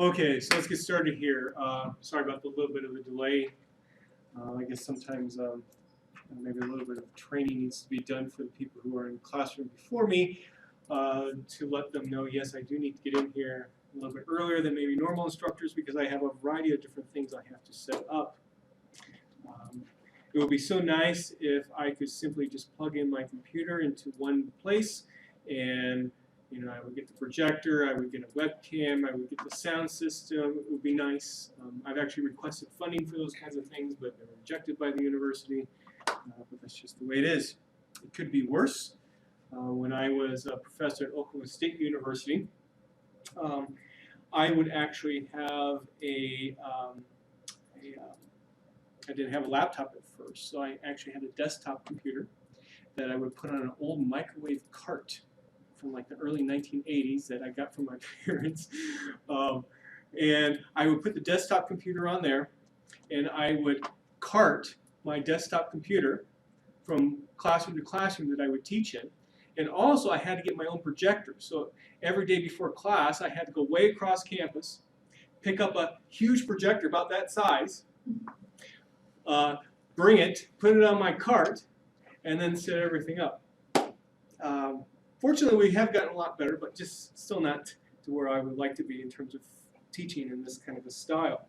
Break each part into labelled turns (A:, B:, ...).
A: Okay, so let's get started here. Sorry about the little bit of a delay. I guess sometimes maybe a little bit of training needs to be done for the people who are in the classroom before me to let them know, yes, I do need to get in here a little bit earlier than maybe normal instructors because I have a variety of different things I have to set up. It would be so nice if I could simply just plug in my computer into one place and I would get the projector, I would get a webcam, I would get the sound system. It would be nice. I've actually requested funding for those kinds of things, but they're rejected by the university. But that's just the way it is. It could be worse. When I was a professor at Oklahoma State University, I would actually have I didn't have a laptop at first, so I actually had a desktop computer that I would put on an old microwave cart from like the early 1980s that I got from my parents. And I would put the desktop computer on there, and I would cart my desktop computer from classroom to classroom that I would teach in. And also I had to get my own projector. So every day before class, I had to go way across campus, pick up a huge projector about that size, bring it, put it on my cart, and then set everything up. Fortunately, we have gotten a lot better, but just still not to where I would like to be in terms of teaching in this kind of a style.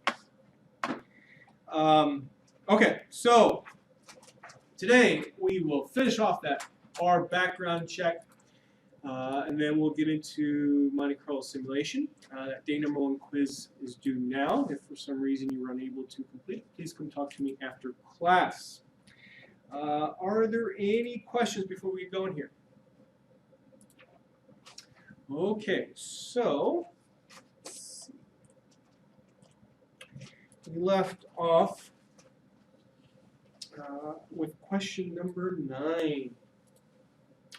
A: Okay, so today we will finish off that R background check, and then we'll get into Monte Carlo simulation. That day number 1 quiz is due now. If for some reason you were unable to complete, please come talk to me after class. Are there any questions before we go in here? Okay, so let's see. We left off with question number 9.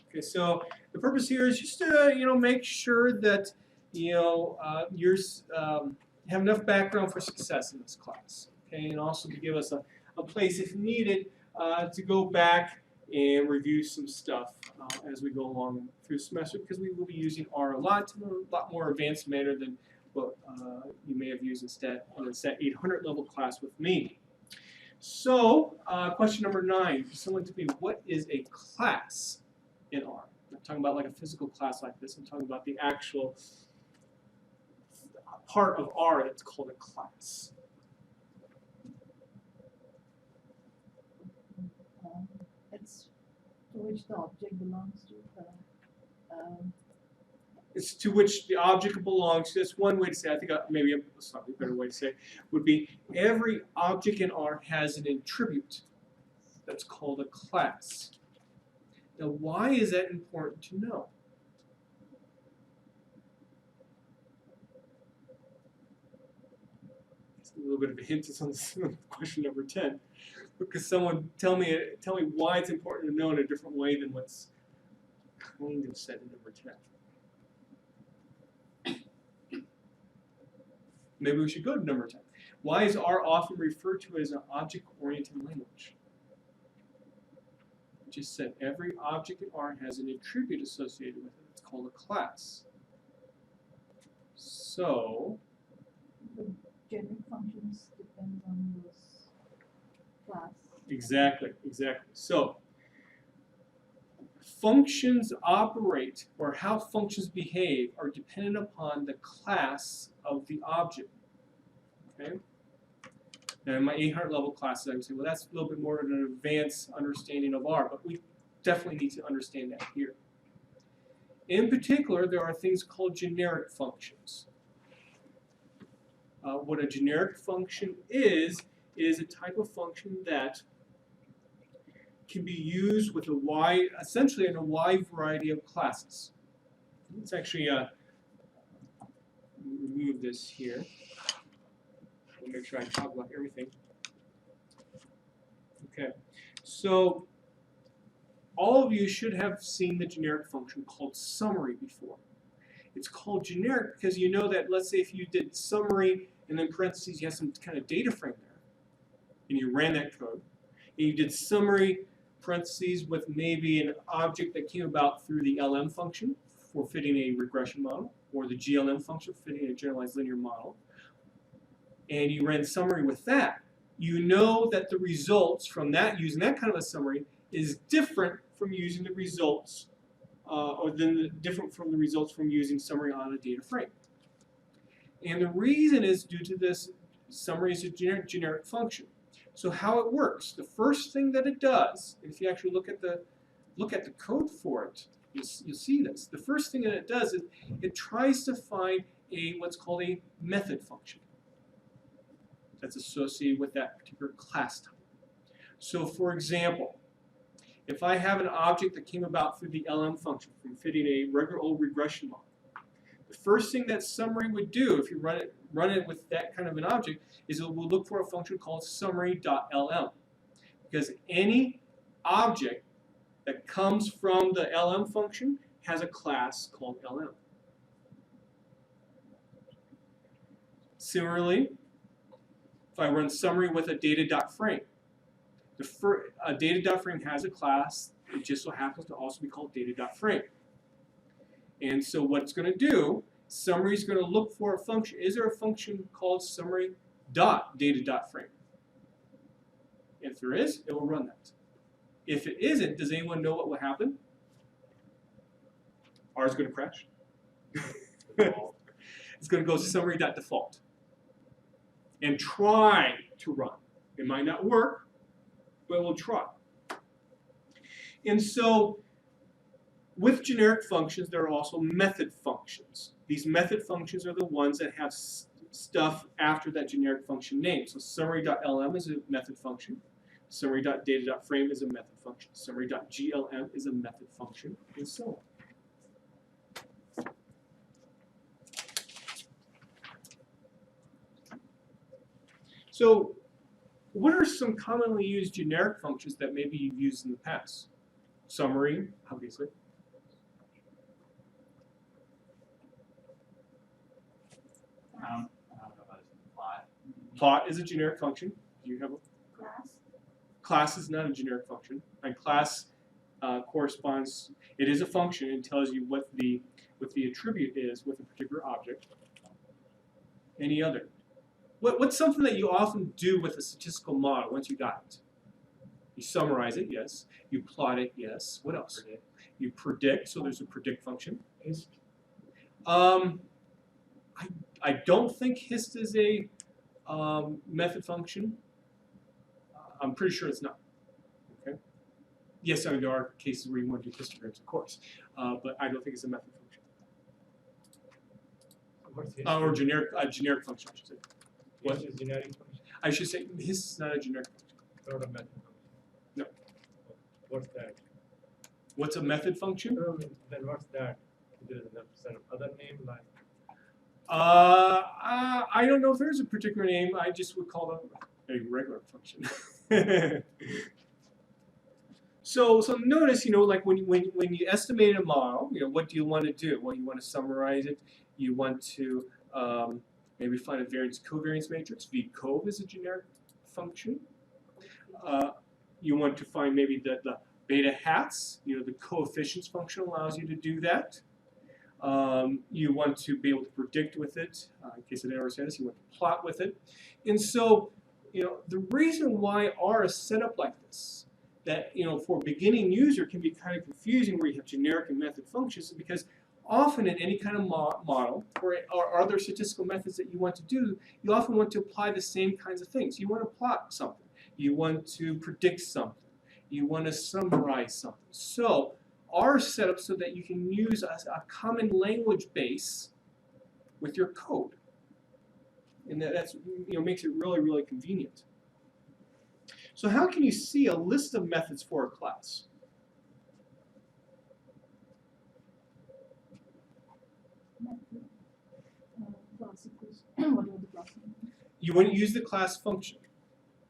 A: Okay, so the purpose here is just to make sure that you have enough background for success in this class. Okay, and also to give us a place, if needed, to go back and review some stuff as we go along through the semester, because we will be using R a lot more advanced manner than what you may have used instead on the SET 800 level class with me. So, question number 9, for someone to me, what is a class in R? I'm not talking about like a physical class like this. I'm talking about the actual part of R that's called a class.
B: It's to which the object belongs to.
A: It's to which the object belongs to. That's one way to say it. I think maybe a slightly better way to say it would be every object in R has an attribute that's called a class. Now, why is that important to know? It's a little bit of a hint on question number 10. Because someone tell me why it's important to know in a different way than what's kind of said in number 10. Maybe we should go to number 10. Why is R often referred to as an object-oriented language? I just said every object in R has an attribute associated with it. It's called a class. So
B: The generic functions depend on this class.
A: Exactly. So functions operate, or how functions behave, are dependent upon the class of the object. Okay? Now in my 800 level classes, I would say, well, that's a little bit more of an advanced understanding of R, but we definitely need to understand that here. In particular, there are things called generic functions. What a generic function is a type of function that can be used with essentially in a wide variety of classes. Let's actually remove this here. I'll make sure I talk about everything. Okay, so all of you should have seen the generic function called summary before. It's called generic because you know that, let's say if you did summary and then parentheses, you have some kind of data frame there, and you ran that code, and you did summary parentheses with maybe an object that came about through the LM function for fitting a regression model. or the GLM function for fitting a generalized linear model, and you ran summary with that, you know that the results from that, using that kind of a summary, is different from using the results, different from the results from using summary on a data frame. And the reason is due to this, summary is a generic function. So how it works, the first thing that it does, if you actually look at the code for it, you'll see this. The first thing that it does is it tries to find what's called a method function that's associated with that particular class type. So for example, if I have an object that came about through the LM function from fitting a regular old regression model, the first thing that summary would do if you run it with that kind of an object is it will look for a function called summary.lm, because any object that comes from the LM function has a class called LM. Similarly, if I run summary with a data.frame, a data.frame has a class. It just so happens to also be called data.frame. And so what it's going to do, summary is going to look for a function. Is there a function called summary.data.frame? If there is, it will run that. If it isn't, does anyone know what will happen? R is going to crash. It's going to go summary.default and try to run. It might not work, but we'll try. And so with generic functions, there are also method functions. These method functions are the ones that have stuff after that generic function name. So summary.lm is a method function. Summary.data.frame is a method function. Summary.glm is a method function, and so on. So what are some commonly used generic functions that maybe you've used in the past? Summary, obviously.
C: I don't know about plot.
A: Plot is a generic function. Do you have a
B: Class?
A: class? Is not a generic function. And class corresponds. It is a function and tells you what the attribute is with a particular object. Any other? What's something that you often do with a statistical model once you got it? You summarize it, yes. You plot it, yes. What else?
C: Predict.
A: You predict, so there's a predict function.
C: Hist.
A: I don't think hist is a method function. I'm pretty sure it's not. Okay. Yes, I mean, there are cases where you want to do histograms, of course, but I don't think it's a method function.
C: What's hist?
A: Or generic function, I should say.
C: What is generic function?
A: I should say hist is not a generic function.
C: Not a method function.
A: No.
C: What's that?
A: What's a method function?
C: Then what's that? There is some other name like.
A: I don't know if there's a particular name. I just would call it a regular function. So notice, like when you estimate a model, what do you want to do? Well, you want to summarize it. You want to maybe find a variance-covariance matrix. VCOV is a generic function. You want to find maybe the beta hats. The coefficients function allows you to do that. You want to be able to predict with it. In case I didn't ever say this, you want to plot with it. And so, the reason why R is set up like this, that, for a beginning user can be kind of confusing where you have generic and method functions, is because often in any kind of model or other statistical methods that you want to do, you often want to apply the same kinds of things. You want to plot something. You want to predict something. You want to summarize something. So R is set up so that you can use a common language base with your code. And that's makes it really, really convenient. So how can you see a list of methods for a class?
B: Method. Class equals whatever the class name is.
A: You wouldn't use the class function.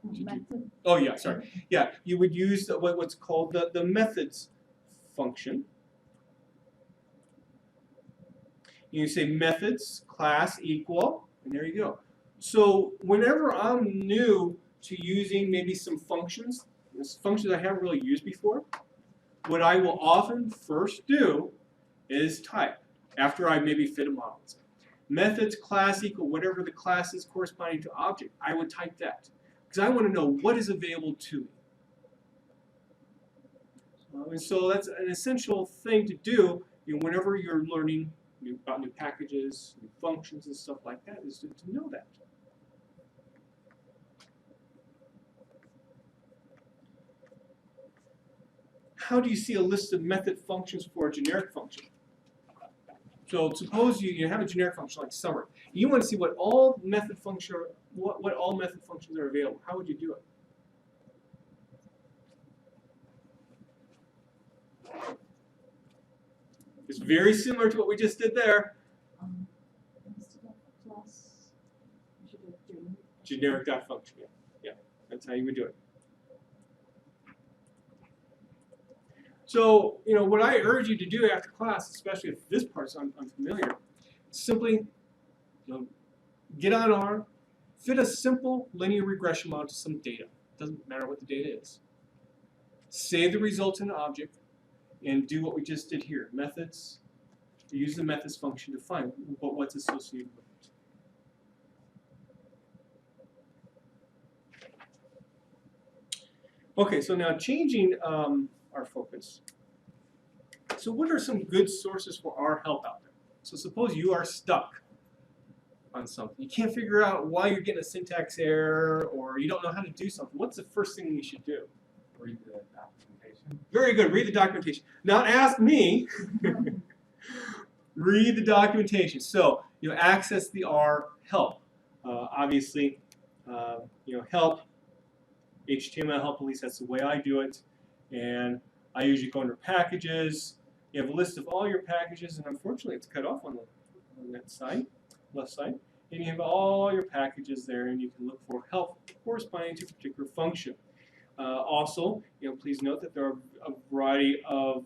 B: Method.
A: Oh yeah, sorry. Yeah, you would use what's called the methods function. You say methods class equal, and there you go. So whenever I'm new to using maybe some functions I haven't really used before, what I will often first do is type after I maybe fit a model. Methods class equal whatever the class is corresponding to object. I would type that because I want to know what is available to me. And so that's an essential thing to do, whenever you're learning about new packages, new functions, and stuff like that, is to know that. How do you see a list of method functions for a generic function? So suppose you have a generic function like summary. You want to see what all method functions are available. How would you do it? It's very similar to what we just did there.
B: Instead of class, we should have
A: Generic.function. Yeah, that's how you would do it. So, what I urge you to do after class, especially if this part's unfamiliar, simply get on R, fit a simple linear regression model to some data. Doesn't matter what the data is. Save the results in an object, and do what we just did here. Methods, use the methods function to find what's associated with it. Okay, so now changing our focus. So what are some good sources for our help out there? So suppose you are stuck on something. You can't figure out why you're getting a syntax error, or you don't know how to do something. What's the first thing you should do?
C: Read the documentation.
A: Very good. Read the documentation. Not ask me. Read the documentation. So access the R help. Obviously, help, HTML help. At least that's the way I do it. And I usually go under packages. You have a list of all your packages, and unfortunately, it's cut off on that side, left side. And you have all your packages there, and you can look for help corresponding to a particular function. Also, please note that there are a variety of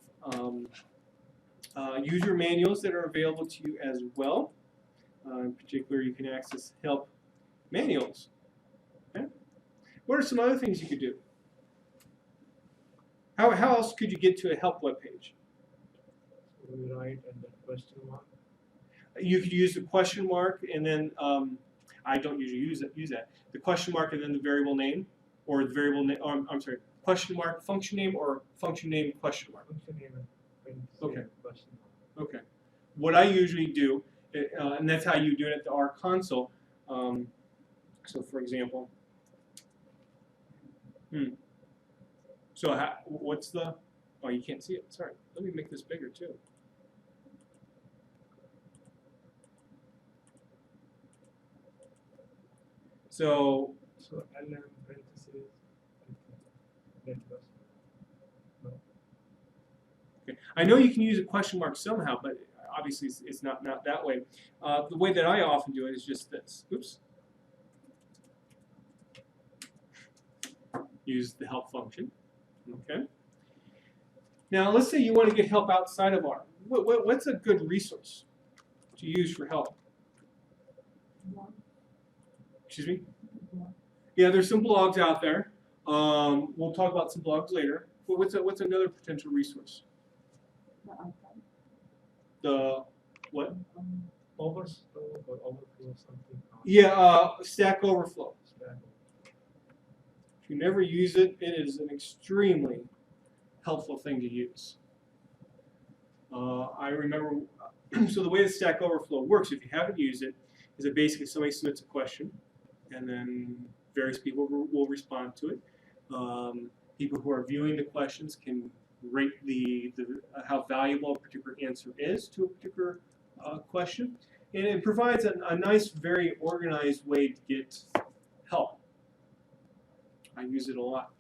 A: user manuals that are available to you as well. In particular, you can access help manuals. Okay? What are some other things you could do? How else could you get to a help web page?
C: So we write and then question mark.
A: You could use the question mark, and then I don't usually use that. The question mark and then the variable name, or the variable name. I'm sorry, question mark function name, or function name question mark.
C: Function name and
A: Okay.
C: question mark.
A: Okay. What I usually do, and that's how you do it at the R console. So for example, so what's the? Oh, you can't see it. Sorry. Let me make this bigger too. So
C: LM parentheses. Net plus. No.
A: okay. I know you can use a question mark somehow, but obviously it's not that way. The way that I often do it is just this. Oops. Use the help function. Okay. Now let's say you want to get help outside of R. What's a good resource to use for help? Excuse me? Yeah, there's some blogs out there. We'll talk about some blogs later. But what's another potential resource? The what?
C: Overflow or overflow something.
A: Yeah, Stack Overflow.
C: Stack.
A: If you never use it, it is an extremely helpful thing to use. I remember, so the way the Stack Overflow works, if you haven't used it, is that basically somebody submits a question, and then various people will respond to it. People who are viewing the questions can rate how valuable a particular answer is to a particular question, and it provides a nice, very organized way to get help. I use it a lot.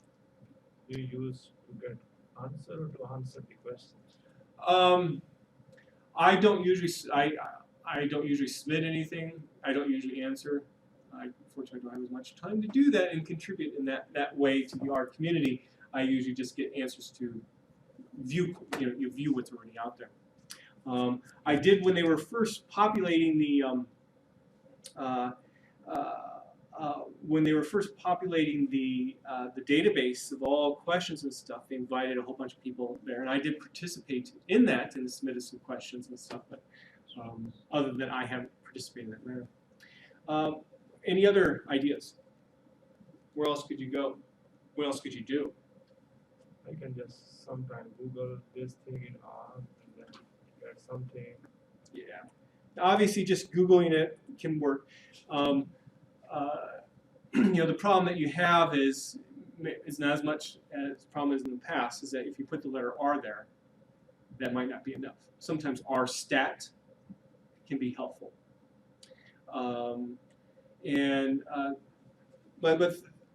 C: You use to get answer or to answer the questions?
A: I don't usually submit anything. I don't usually answer. I unfortunately don't have as much time to do that and contribute in that way to the R community. I usually just get answers to view, you view what's already out there. I did when they were first populating the database of all questions and stuff. They invited a whole bunch of people there, and I did participate in that and submitted some questions and stuff. But other than I haven't participated in that manner. Any other ideas? Where else could you go? What else could you do?
C: I can just sometimes Google this thing in R and then get something.
A: Yeah. Obviously, just Googling it can work. The problem that you have is not as much as the problem as in the past, is that if you put the letter R there, that might not be enough. Sometimes R stat can be helpful.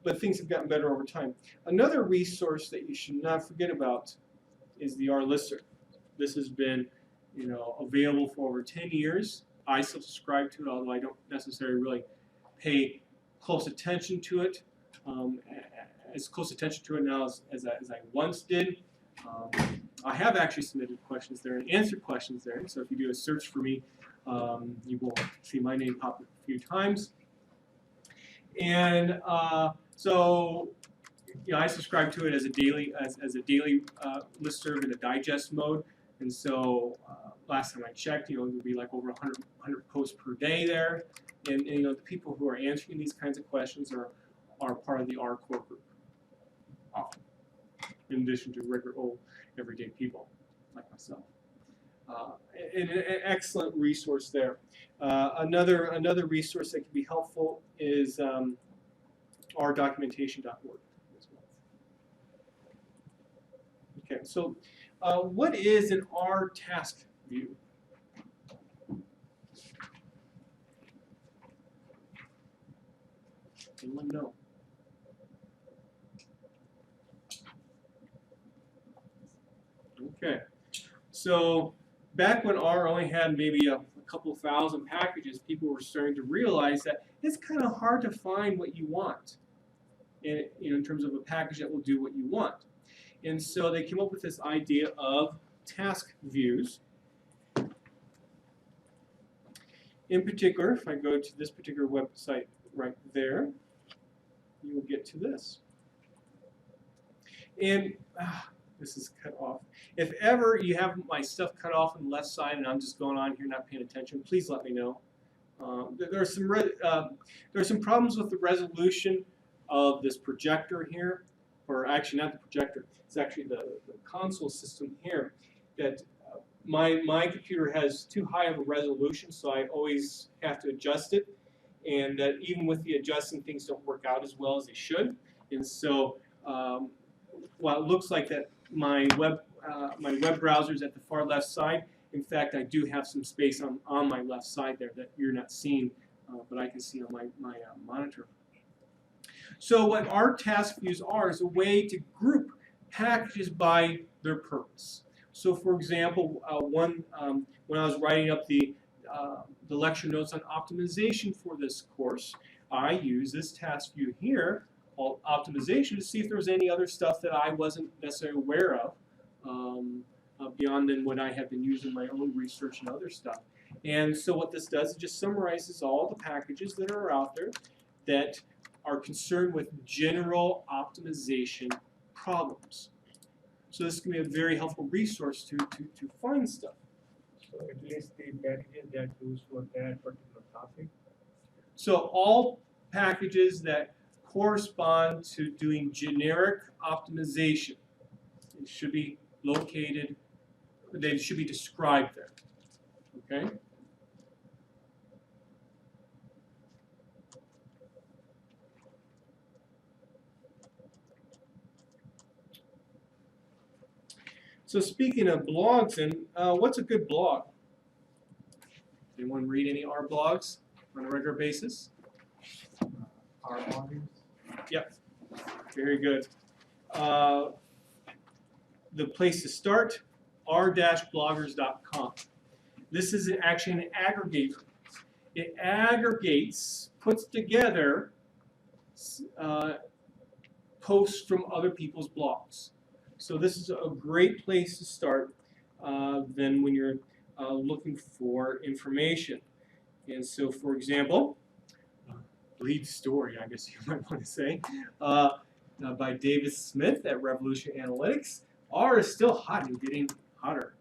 A: But things have gotten better over time. Another resource that you should not forget about is the R lister. This has been, available for over 10 years. I still subscribe to it, although I don't necessarily really pay close attention to it, as close attention to it now as I once did. I have actually submitted questions there and answered questions there. So if you do a search for me, you will see my name pop up a few times. And so, I subscribe to it as a daily listserv in a digest mode. And so last time I checked, it would be like over 100 posts per day there. And the people who are answering these kinds of questions are part of the R core group, often, in addition to regular old everyday people like myself. An excellent resource there. Another resource that can be helpful is rdocumentation.org as well. Okay, so what is an R task view? Anyone know? Okay, so back when R only had maybe a couple thousand packages, people were starting to realize that it's kind of hard to find what you want in terms of a package that will do what you want. And so they came up with this idea of task views. In particular, if I go to this particular website right there, you will get to this. And this is cut off. If ever you have my stuff cut off on the left side and I'm just going on here not paying attention, please let me know. There are some problems with the resolution of this projector here, or actually not the projector. It's actually the console system here. That my computer has too high of a resolution, so I always have to adjust it. And that even with the adjusting, things don't work out as well as they should. And so, while it looks like that my web browser is at the far left side, in fact, I do have some space on my left side there that you're not seeing, but I can see on my monitor. So what our task views are is a way to group packages by their purpose. So for example, when I was writing up the lecture notes on optimization for this course, I used this task view here called optimization to see if there was any other stuff that I wasn't necessarily aware of beyond than what I have been using in my own research and other stuff. And so what this does, it just summarizes all the packages that are out there that are concerned with general optimization problems. So this can be a very helpful resource to find stuff.
C: So at least the packages that used for that particular topic.
A: So all packages that correspond to doing generic optimization, it should be located, they should be described there. Okay? So speaking of blogs, and what's a good blog? Anyone read any R blogs on a regular basis?
C: R modules.
A: Yep, very good. The place to start, r-bloggers.com. This is actually an aggregator. It aggregates, puts together posts from other people's blogs. So this is a great place to start then when you're looking for information. And so, for example, lead story, I guess you might want to say, by David Smith at Revolution Analytics. R is still hot and getting hotter.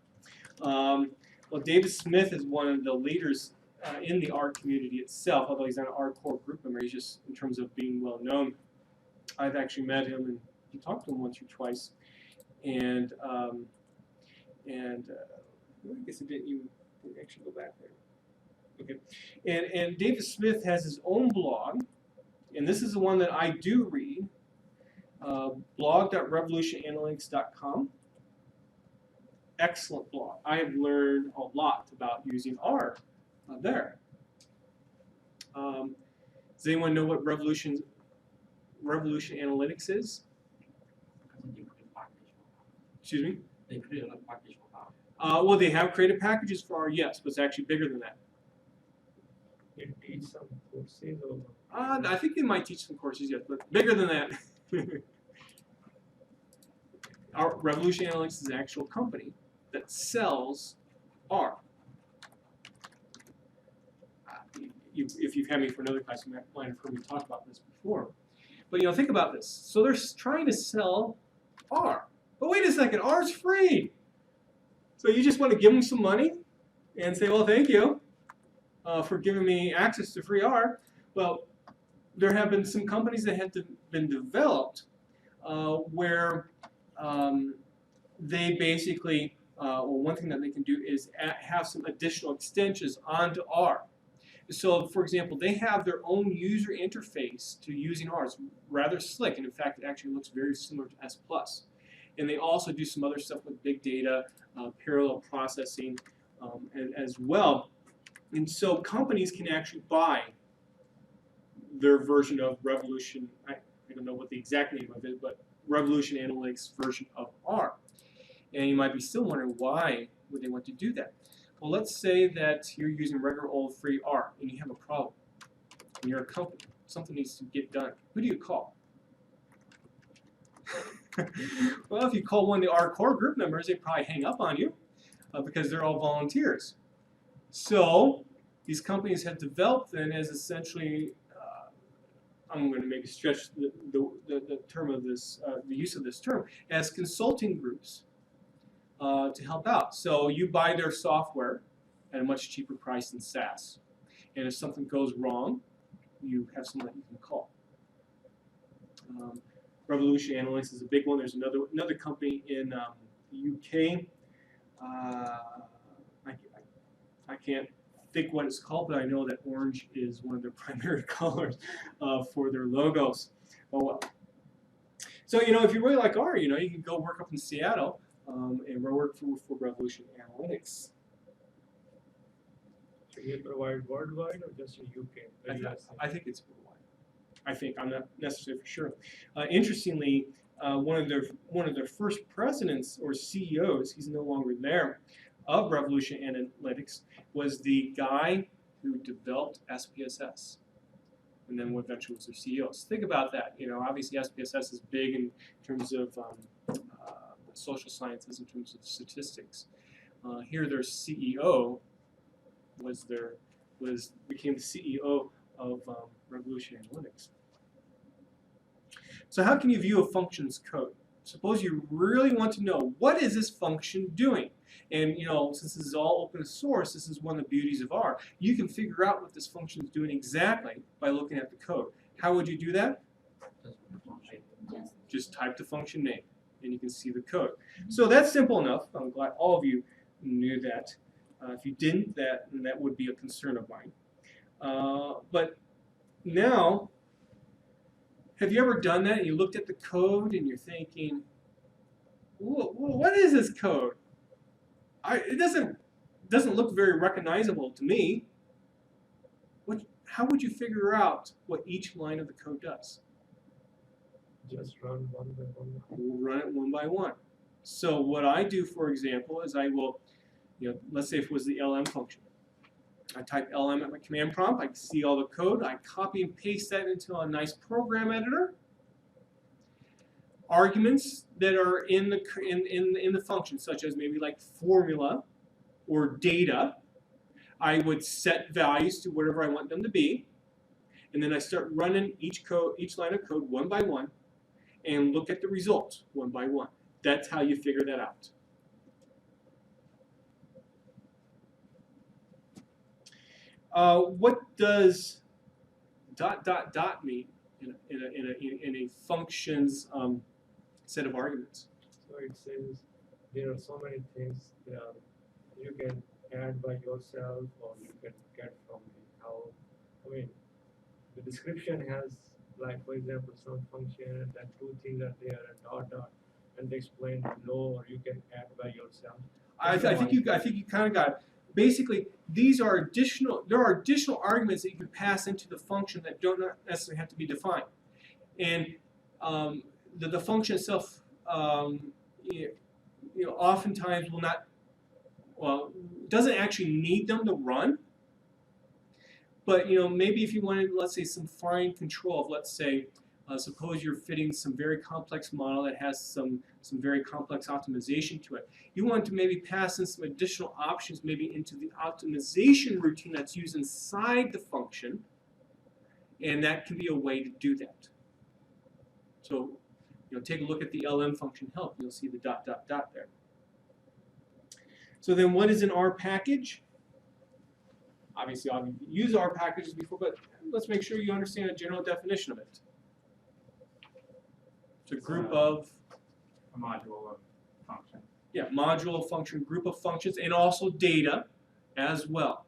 A: Well, David Smith is one of the leaders in the R community itself, although he's not an R core group member. He's just, in terms of being well known. I've actually met him and talked to him once or twice. And I guess it didn't actually go back there. Okay. And David Smith has his own blog, and this is the one that I do read, blog.revolutionanalytics.com. Excellent blog. I have learned a lot about using R there. Does anyone know what Revolution Analytics is? Excuse me?
D: They created a package for that.
A: Well, they have created packages for R, yes, but it's actually bigger than that.
C: You teach some courses or
A: I think they might teach some courses, yes, but bigger than that. Our Revolution Analytics is an actual company that sells R. If you've had me for another class, you might have heard me talk about this before. But think about this. So they're trying to sell R. But wait a second, R's free. So you just want to give them some money and say, well, thank you for giving me access to free R. Well, there have been some companies that have been developed where they basically, one thing that they can do is have some additional extensions onto R. So, for example, they have their own user interface to using R. It's rather slick, and in fact, it actually looks very similar to S+. And they also do some other stuff with big data, parallel processing as well. And so companies can actually buy their version of Revolution. I don't know what the exact name of it, but Revolution Analytics version of R. And you might be still wondering, why would they want to do that? Well, let's say that you're using regular old free R and you have a problem. And you're a company. Something needs to get done. Who do you call? Well, if you call one of the R core group members, they probably hang up on you because they're all volunteers. So these companies have developed then as essentially, I'm going to maybe stretch the term of this, the use of this term, as consulting groups to help out. So you buy their software at a much cheaper price than SaaS. And if something goes wrong, you have someone that you can call. Revolution Analytics is a big one. There's another company in the UK. I can't think what it's called, but I know that orange is one of their primary colors for their logos. Oh well. So if you really like R, you can go work up in Seattle and work for Revolution Analytics.
C: do they provide worldwide or just in UK?
A: I think it's worldwide. I'm not necessarily for sure. Interestingly, one of their first presidents or CEOs, he's no longer there, of Revolution Analytics was the guy who developed SPSS, and then eventually was their CEO. So think about that. Obviously SPSS is big in terms of social sciences, in terms of statistics. Here, their CEO became the CEO of Revolution Analytics. So how can you view a function's code? Suppose you really want to know, what is this function doing? And since this is all open source, this is one of the beauties of R. You can figure out what this function is doing exactly by looking at the code. How would you do that? Just type the function name, and you can see the code. So that's simple enough. I'm glad all of you knew that. If you didn't, that would be a concern of mine. But now, have you ever done that and you looked at the code and you're thinking, what is this code? It doesn't look very recognizable to me. How would you figure out what each line of the code does?
C: Just run one by one.
A: We'll run it one by one. So what I do, for example, is I will, let's say if it was the LM function. I type LM at my command prompt. I can see all the code. I copy and paste that into a nice program editor. Arguments that are in the function, such as maybe like formula or data, I would set values to whatever I want them to be, and then I start running each line of code one by one, and look at the results one by one. That's how you figure that out. What does ... mean in a function's set of arguments?
C: So it says there are so many things you can add by yourself or you can get from the how. I mean, the description has, like, for example, some function and then two things are there and dot and they explain below, or you can add by yourself.
A: I think you kind of got it. Basically, these are additional. There are additional arguments that you can pass into the function that don't necessarily have to be defined, and the function itself, oftentimes will not. Well, doesn't actually need them to run. But maybe if you wanted, let's say, some fine control of, let's say, suppose you're fitting some very complex model that has some very complex optimization to it. You want to maybe pass in some additional options maybe into the optimization routine that's used inside the function, and that can be a way to do that. So, take a look at the LM function help. You'll see the ... there. So then what is an R package? Obviously, I've used R packages before, but let's make sure you understand a general definition of it. It's a group of...
D: A module of function.
A: Yeah, module, function, group of functions, and also data as well.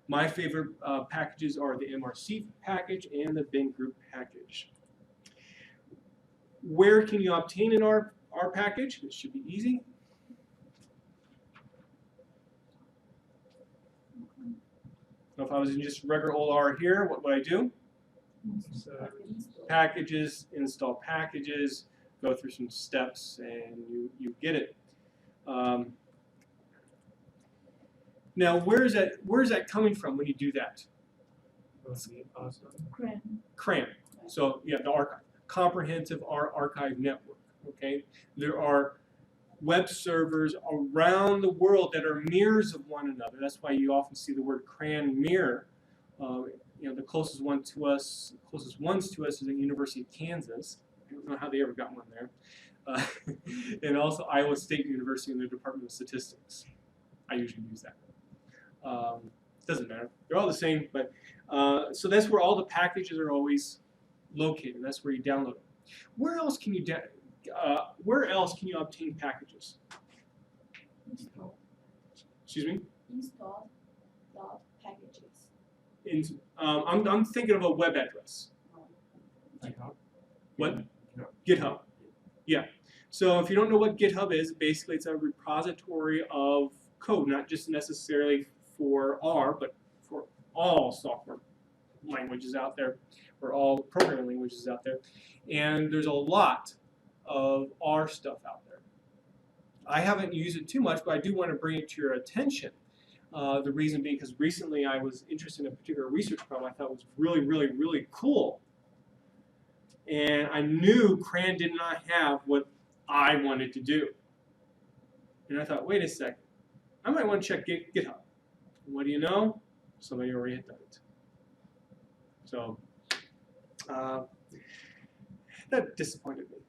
A: My favorite packages are the MRC package and the bin group package. Where can you obtain an R package? It should be easy. So if I was in just regular old R here, what would I do? Packages, install packages, go through some steps, and you get it. Now, where is that coming from when you do that? CRAN. So you have the archive, comprehensive R archive network. Okay, there are web servers around the world that are mirrors of one another. That's why you often see the word CRAN mirror. The closest ones to us is the University of Kansas. I don't know how they ever got one there. And also Iowa State University and their Department of Statistics. I usually use that. Doesn't matter. They're all the same, but so that's where all the packages are always located. That's where you download them. Where else can you obtain packages?
B: Install.
A: Excuse me?
B: Install dot packages.
A: I'm thinking of a web address. What? GitHub. Yeah. So if you don't know what GitHub is, basically it's a repository of code, not just necessarily for R, but for all software languages out there, or all programming languages out there. And there's a lot of R stuff out there. I haven't used it too much, but I do want to bring it to your attention. The reason being because recently I was interested in a particular research problem I thought was really, really, really cool. And I knew CRAN did not have what I wanted to do. And I thought, wait a second, I might want to check GitHub. And what do you know? Somebody already had done it. So that disappointed me.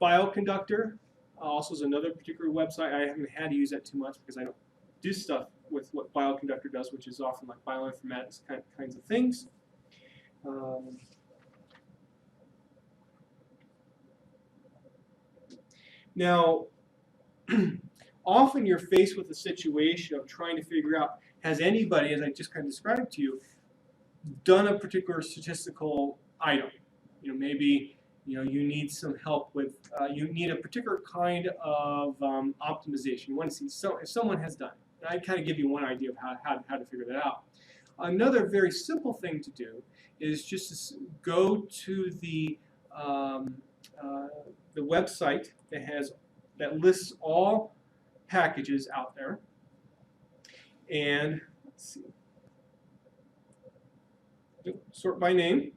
A: Bioconductor also is another particular website. I haven't had to use that too much because I don't do stuff with what Bioconductor does, which is often like bioinformatics kinds of things. Now, often you're faced with a situation of trying to figure out, has anybody, as I just kind of described to you, done a particular statistical item? Maybe you need some help with, you need a particular kind of optimization. You want to see if someone has done it. And I kind of give you one idea of how to figure that out. Another very simple thing to do is just to go to the website that lists all packages out there, and let's see, sort by name.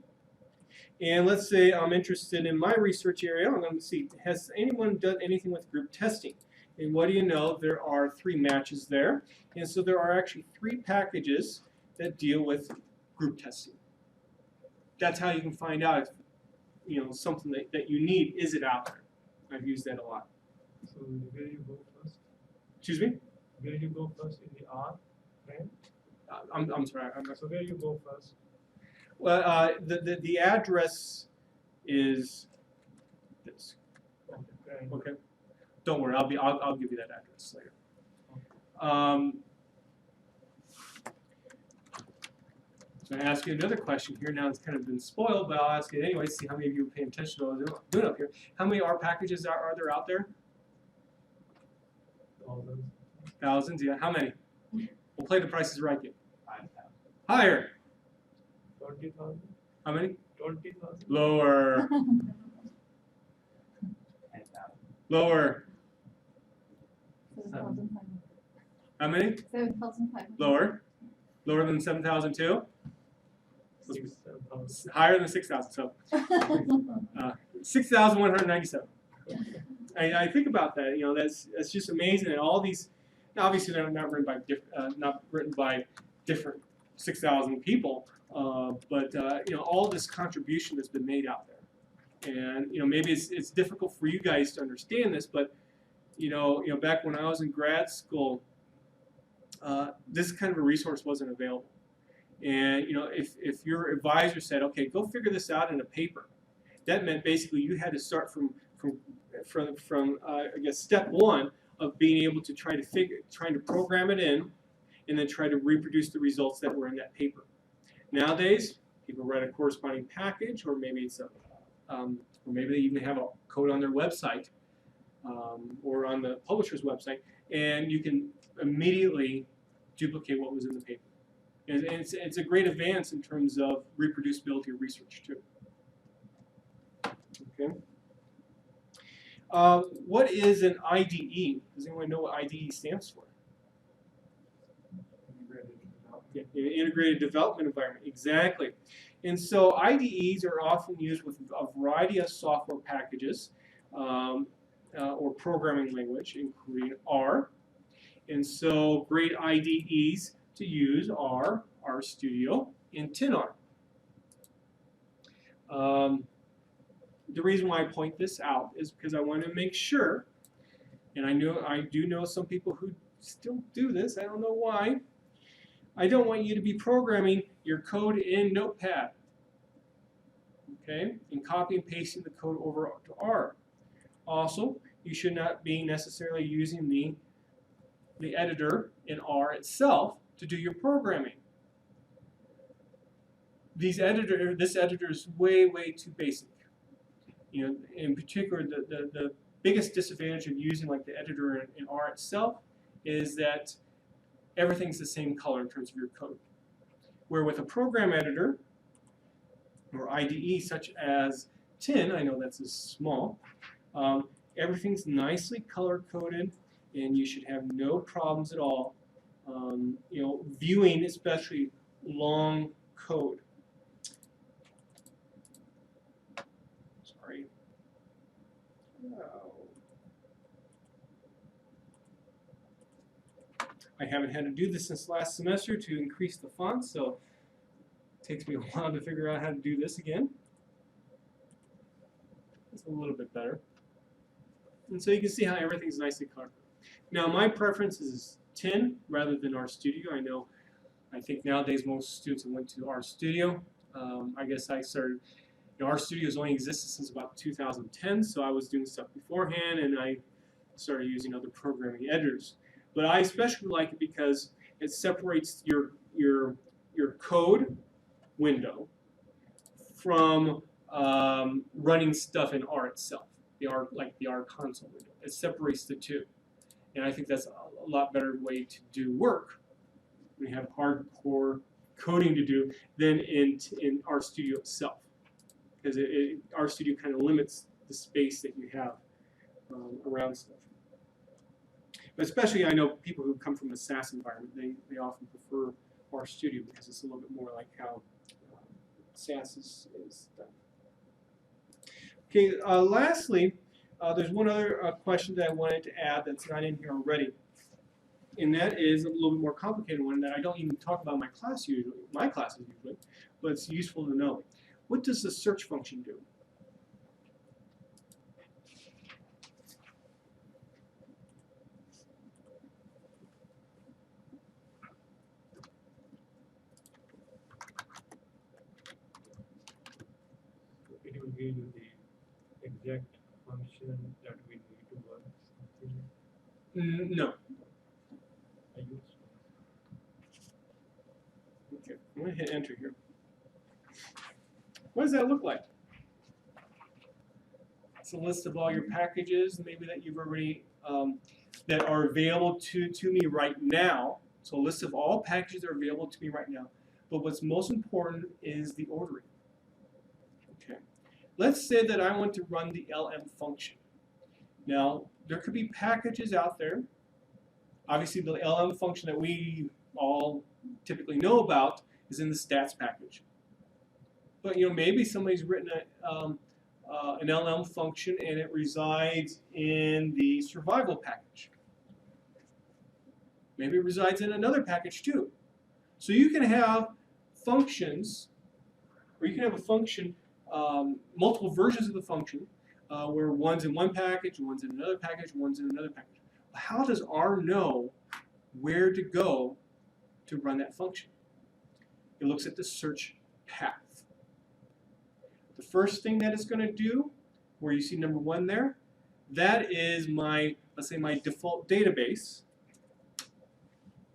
A: And let's say I'm interested in my research area. I'm going to see, has anyone done anything with group testing? And what do you know? There are 3 matches there. And so there are actually 3 packages that deal with group testing. That's how you can find out if something that you need, is it out there? I've used that a lot.
C: So where you go first?
A: Excuse me?
C: Where you go first in the R frame?
A: I'm sorry. I'm not,
C: So where you go first?
A: well, the address is this.
C: Okay.
A: Okay. Don't worry. I'll give you that address later. So I ask you another question here. Now it's kind of been spoiled, but I'll ask it anyway. See how many of you are paying attention to what I'm doing up here. How many R packages are there out there?
C: Thousands.
A: Thousands. Yeah. How many? We'll play the Price is Right game.
D: 5,000.
A: Higher.
C: 20,000.
A: How many?
C: 20,000.
A: Lower.
D: 10,000.
A: Lower.
B: 7,500.
A: How many?
B: 7,500.
A: Lower. Lower than 7,002.
C: 6,000.
A: Higher than 6,000. So 6,197. I think about that. You know, that's just amazing. And all these, obviously, they're not written by different 6,000 people, but you know, all this contribution that's been made out there. And you know, maybe it's difficult for you guys to understand this, but you know, back when I was in grad school, this kind of a resource wasn't available. And you know, if your advisor said, okay, go figure this out in a paper, that meant basically you had to start from I guess step one of being able to trying to program it in, and then try to reproduce the results that were in that paper. Nowadays, people write a corresponding package, or maybe it's or maybe they even have a code on their website or on the publisher's website, and you can immediately duplicate what was in the paper. And it's a great advance in terms of reproducibility of research too. Okay. What is an IDE? Does anyone know what IDE stands for? Yeah, integrated development environment. Exactly. And so IDEs are often used with a variety of software packages or programming language, including R. And so great IDEs to use are RStudio and TinR. The reason why I point this out is because I want to make sure, and I do know some people who still do this, I don't know why. I don't want you to be programming your code in Notepad, okay, and copy and pasting the code over to R. Also, you should not be necessarily using the editor in R itself to do your programming. This editor is way too basic. You know, in particular, the biggest disadvantage of using like the editor in R itself is that everything's the same color in terms of your code. Where with a program editor or IDE such as Tin, I know that's small, everything's nicely color coded, and you should have no problems at all. You know, viewing especially long code. Sorry. I haven't had to do this since last semester to increase the font, so it takes me a while to figure out how to do this again. It's a little bit better. And so you can see how everything's nicely colored. Now my preference is Tin rather than RStudio. I think nowadays most students have went to RStudio. I guess I started, RStudio has only existed since about 2010, so I was doing stuff beforehand, and I started using other programming editors. But I especially like it because it separates your code window from running stuff in R itself, the R console window. It separates the two, and I think that's a lot better way to do work when you have hardcore coding to do than in RStudio itself, because RStudio kind of limits the space that you have around stuff. But especially, I know people who come from a SAS environment, they often prefer RStudio because it's a little bit more like how SAS is done. Okay, lastly, there's one other question that I wanted to add that's not in here already, and that is a little bit more complicated one that I don't even talk about in my classes usually, but it's useful to know. What does the search function do?
C: give you the exact function that we need to work something?
A: No.
C: I use
A: Okay, I'm going to hit enter here. What does that look like? It's a list of all your packages, maybe that you've already, that are available to me right now. So a list of all packages that are available to me right now. But what's most important is the ordering. Okay. Let's say that I want to run the LM function. Now, there could be packages out there. Obviously, the LM function that we all typically know about is in the stats package. But maybe somebody's written an LM function and it resides in the survival package. Maybe it resides in another package too. So you can have functions, or you can have a function, multiple versions of the function, where one's in one package, one's in another package, one's in another package. How does R know where to go to run that function? It looks at the search path. The first thing that it's going to do, where you see number 1 there, that is my, let's say, my default database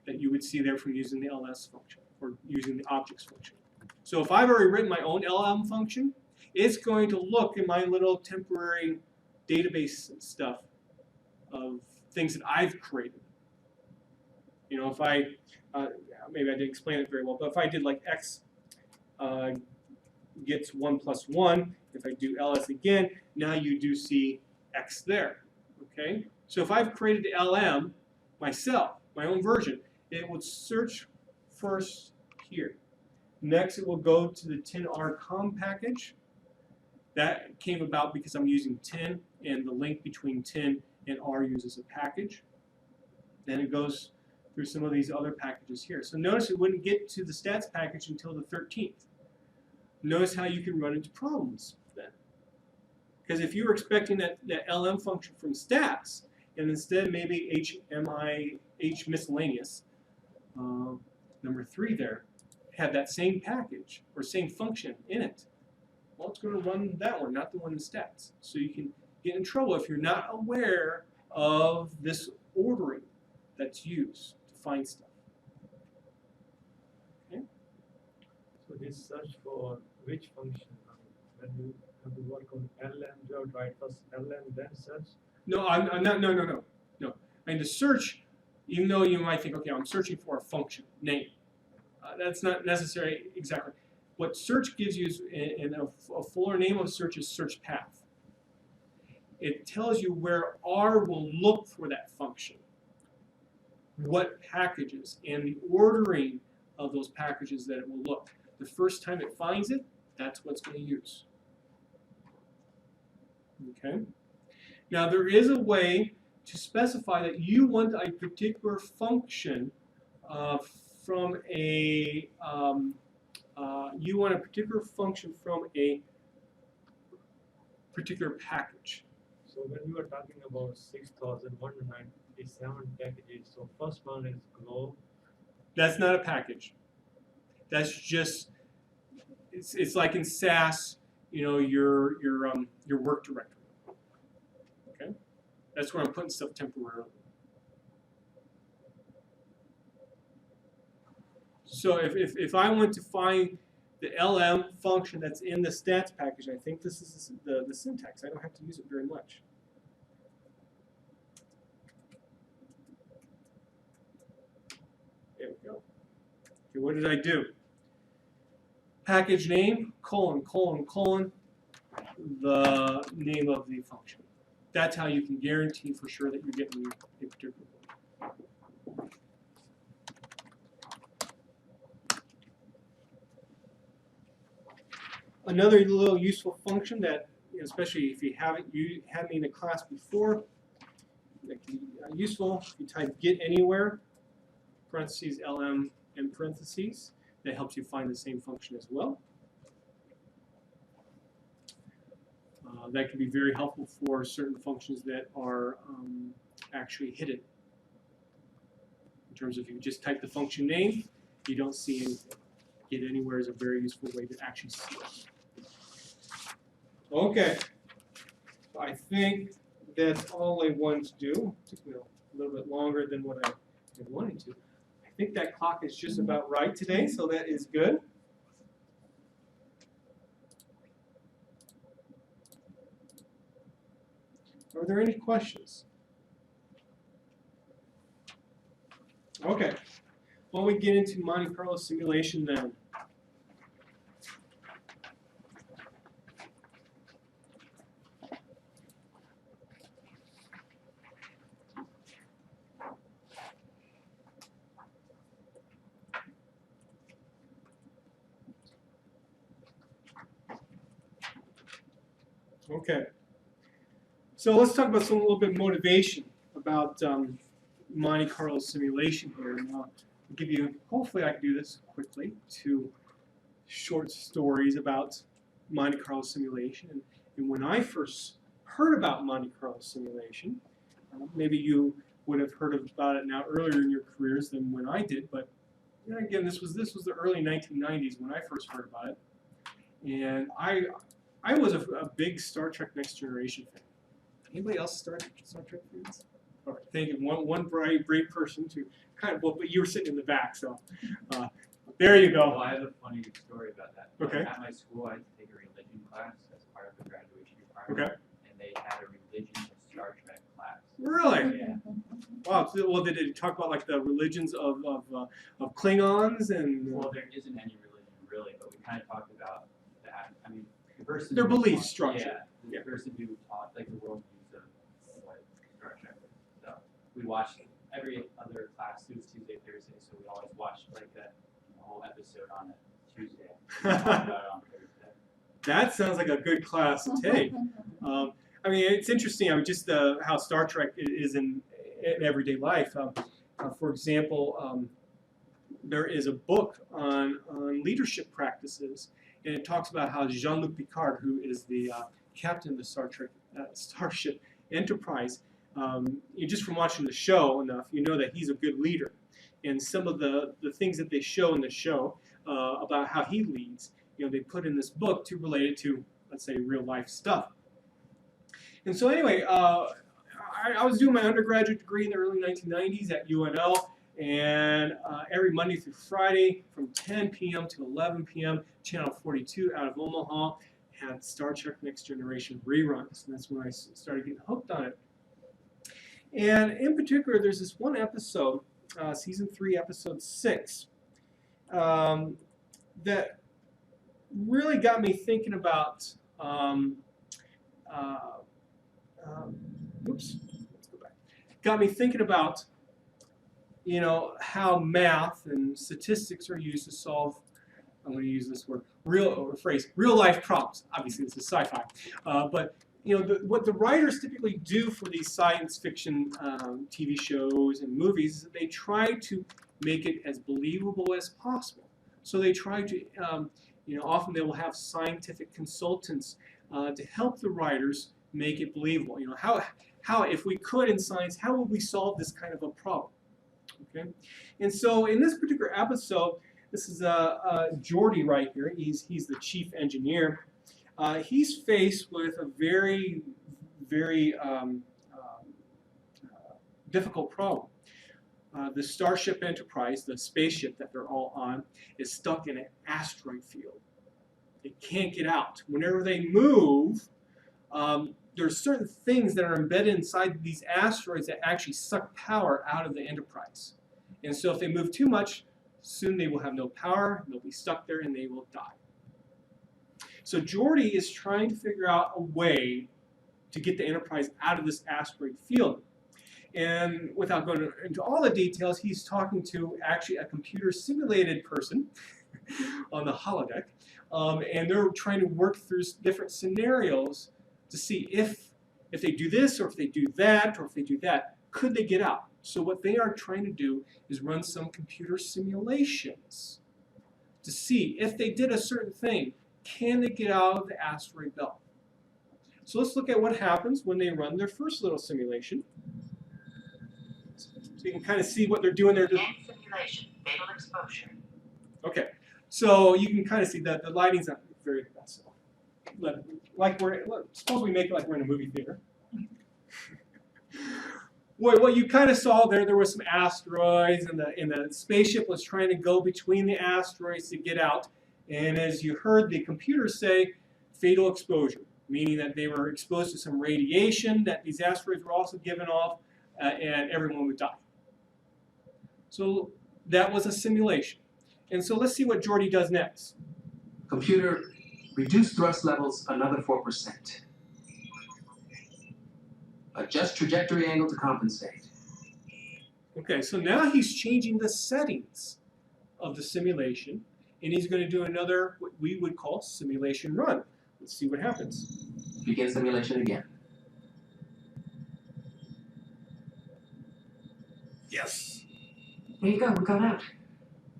A: that you would see there from using the ls function or using the objects function. So if I've already written my own LM function, it's going to look in my little temporary database stuff of things that I've created. If I, maybe I didn't explain it very well, but if I did like x gets 1 plus 1, if I do ls again, now you do see x there. Okay? So if I've created LM myself, my own version, it would search first here. Next, it will go to the tin-r-com package. That came about because I'm using tin, and the link between tin and R uses a package. Then it goes through some of these other packages here. So notice it wouldn't get to the stats package until the 13th. Notice how you can run into problems then. Because if you were expecting that LM function from stats, and instead maybe H miscellaneous, number 3 there, had that same package or same function in it, well, it's going to run that one, not the one in stats. So you can get in trouble if you're not aware of this ordering that's used to find stuff. Okay?
C: So this search for which function? When you have to work on LM, you have to write first LM, then search?
A: No, I'm not. No. I mean, the search, even though you might think, okay, I'm searching for a function name. That's not necessary exactly. What search gives you is, a fuller name of search is search path. It tells you where R will look for that function, what packages, and the ordering of those packages that it will look. The first time it finds it, that's what it's going to use. Okay? Now, there is a way to specify that you want a particular function from a particular package.
C: So when you are talking about 6,197 packages, so first one is globe.
A: That's not a package. That's just, it's like in SAS, your work directory. Okay, that's where I'm putting stuff temporarily. So if I want to find the LM function that's in the stats package, I think this is the syntax. I don't have to use it very much. There we go. Okay, what did I do? Package name, colon, the name of the function. That's how you can guarantee for sure that you're getting a particular one. Another little useful function that, especially if you haven't had me in a class before, that can be useful. If you type get anywhere, parentheses LM and parentheses, that helps you find the same function as well. That can be very helpful for certain functions that are actually hidden. In terms of if you just type the function name, you don't see anything. Get anywhere is a very useful way to actually see it. Okay. I think that's all I wanted to do. It took me a little bit longer than what I had wanted to. I think that clock is just about right today, so that is good. Are there any questions? Okay. Well, we get into Monte Carlo simulation then. Okay. So let's talk about a little bit of motivation about Monte Carlo simulation here. And I'll give you, hopefully I can do this quickly, 2 short stories about Monte Carlo simulation. And when I first heard about Monte Carlo simulation, maybe you would have heard about it now earlier in your careers than when I did, but you know, again, this was the early 1990s when I first heard about it. And I was a big Star Trek Next Generation fan. Anybody else Star Trek fans? All right, thank you. One brave person to kind of, well, but you were sitting in the back, so there you go.
D: Well, I have a funny story about that.
A: Okay.
D: At my school, I had to take a religion class as part of the graduation requirement.
A: Okay.
D: And they had a religion of Star Trek class.
A: Really?
D: Yeah.
A: Wow. So, well, did it talk about like the religions of Klingons and?
D: Well, there isn't any religion really, but we kind of talked about that. I mean, the person.
A: Their
D: who
A: belief
D: taught-
A: structure.
D: Yeah. The person who taught like the world views of what Star Trek is. So we watched every other class. It was Tuesday, Thursday, so we always watched like a whole episode on a Tuesday. We talked about it on Thursday.
A: That sounds like a good class to take. I mean, it's interesting. I mean, just how Star Trek is in everyday life. For example, there is a book on leadership practices, and it talks about how Jean-Luc Picard, who is the captain of the Starship Enterprise, just from watching the show enough, you know that he's a good leader. And some of the things that they show in the show about how he leads, you know, they put in this book to relate it to, let's say, real life stuff. And so anyway, I was doing my undergraduate degree in the early 1990s at UNL, and every Monday through Friday from 10 p.m. to 11 p.m., Channel 42 out of Omaha had Star Trek Next Generation reruns, and that's when I started getting hooked on it. And in particular, there's this one episode, Season 3, Episode 6, that really got me thinking about let's go back. Got me thinking about, you know, how math and statistics are used to solve, I'm going to use this word, real life problems. Obviously, this is sci-fi, but you know, what the writers typically do for these science fiction TV shows and movies is that they try to make it as believable as possible. So they try to, you know, often they will have scientific consultants to help the writers make it believable. You know, how if we could in science, how would we solve this kind of a problem? Okay, and so in this particular episode, this is Geordi right here. He's the chief engineer. He's faced with a very, very difficult problem. The Starship Enterprise, the spaceship that they're all on, is stuck in an asteroid field. They can't get out. Whenever they move, there's certain things that are embedded inside these asteroids that actually suck power out of the Enterprise. And so if they move too much, soon they will have no power, they'll be stuck there, and they will die. So Geordi is trying to figure out a way to get the Enterprise out of this asteroid field. And without going into all the details, he's talking to actually a computer simulated person on the holodeck. And they're trying to work through different scenarios to see if they do this, or if they do that, or if they do that, could they get out? So what they are trying to do is run some computer simulations to see if they did a certain thing, can they get out of the asteroid belt? So let's look at what happens when they run their first little simulation. So you can kind of see what they're doing there.
E: Simulation, fatal exposure.
A: Okay, so you can kind of see that the lighting's not very best. So suppose we make it like we're in a movie theater. What you kind of saw there were some asteroids, and the spaceship was trying to go between the asteroids to get out. And as you heard the computer say, fatal exposure, meaning that they were exposed to some radiation that these asteroids were also giving off, and everyone would die. So that was a simulation. And so let's see what Jordy does next.
E: Computer, reduce thrust levels another 4%. Adjust trajectory angle to compensate.
A: Okay, so now he's changing the settings of the simulation, and he's going to do another, what we would call simulation run. Let's see what happens.
E: Begin simulation again.
A: Yes.
E: There you go, we got out.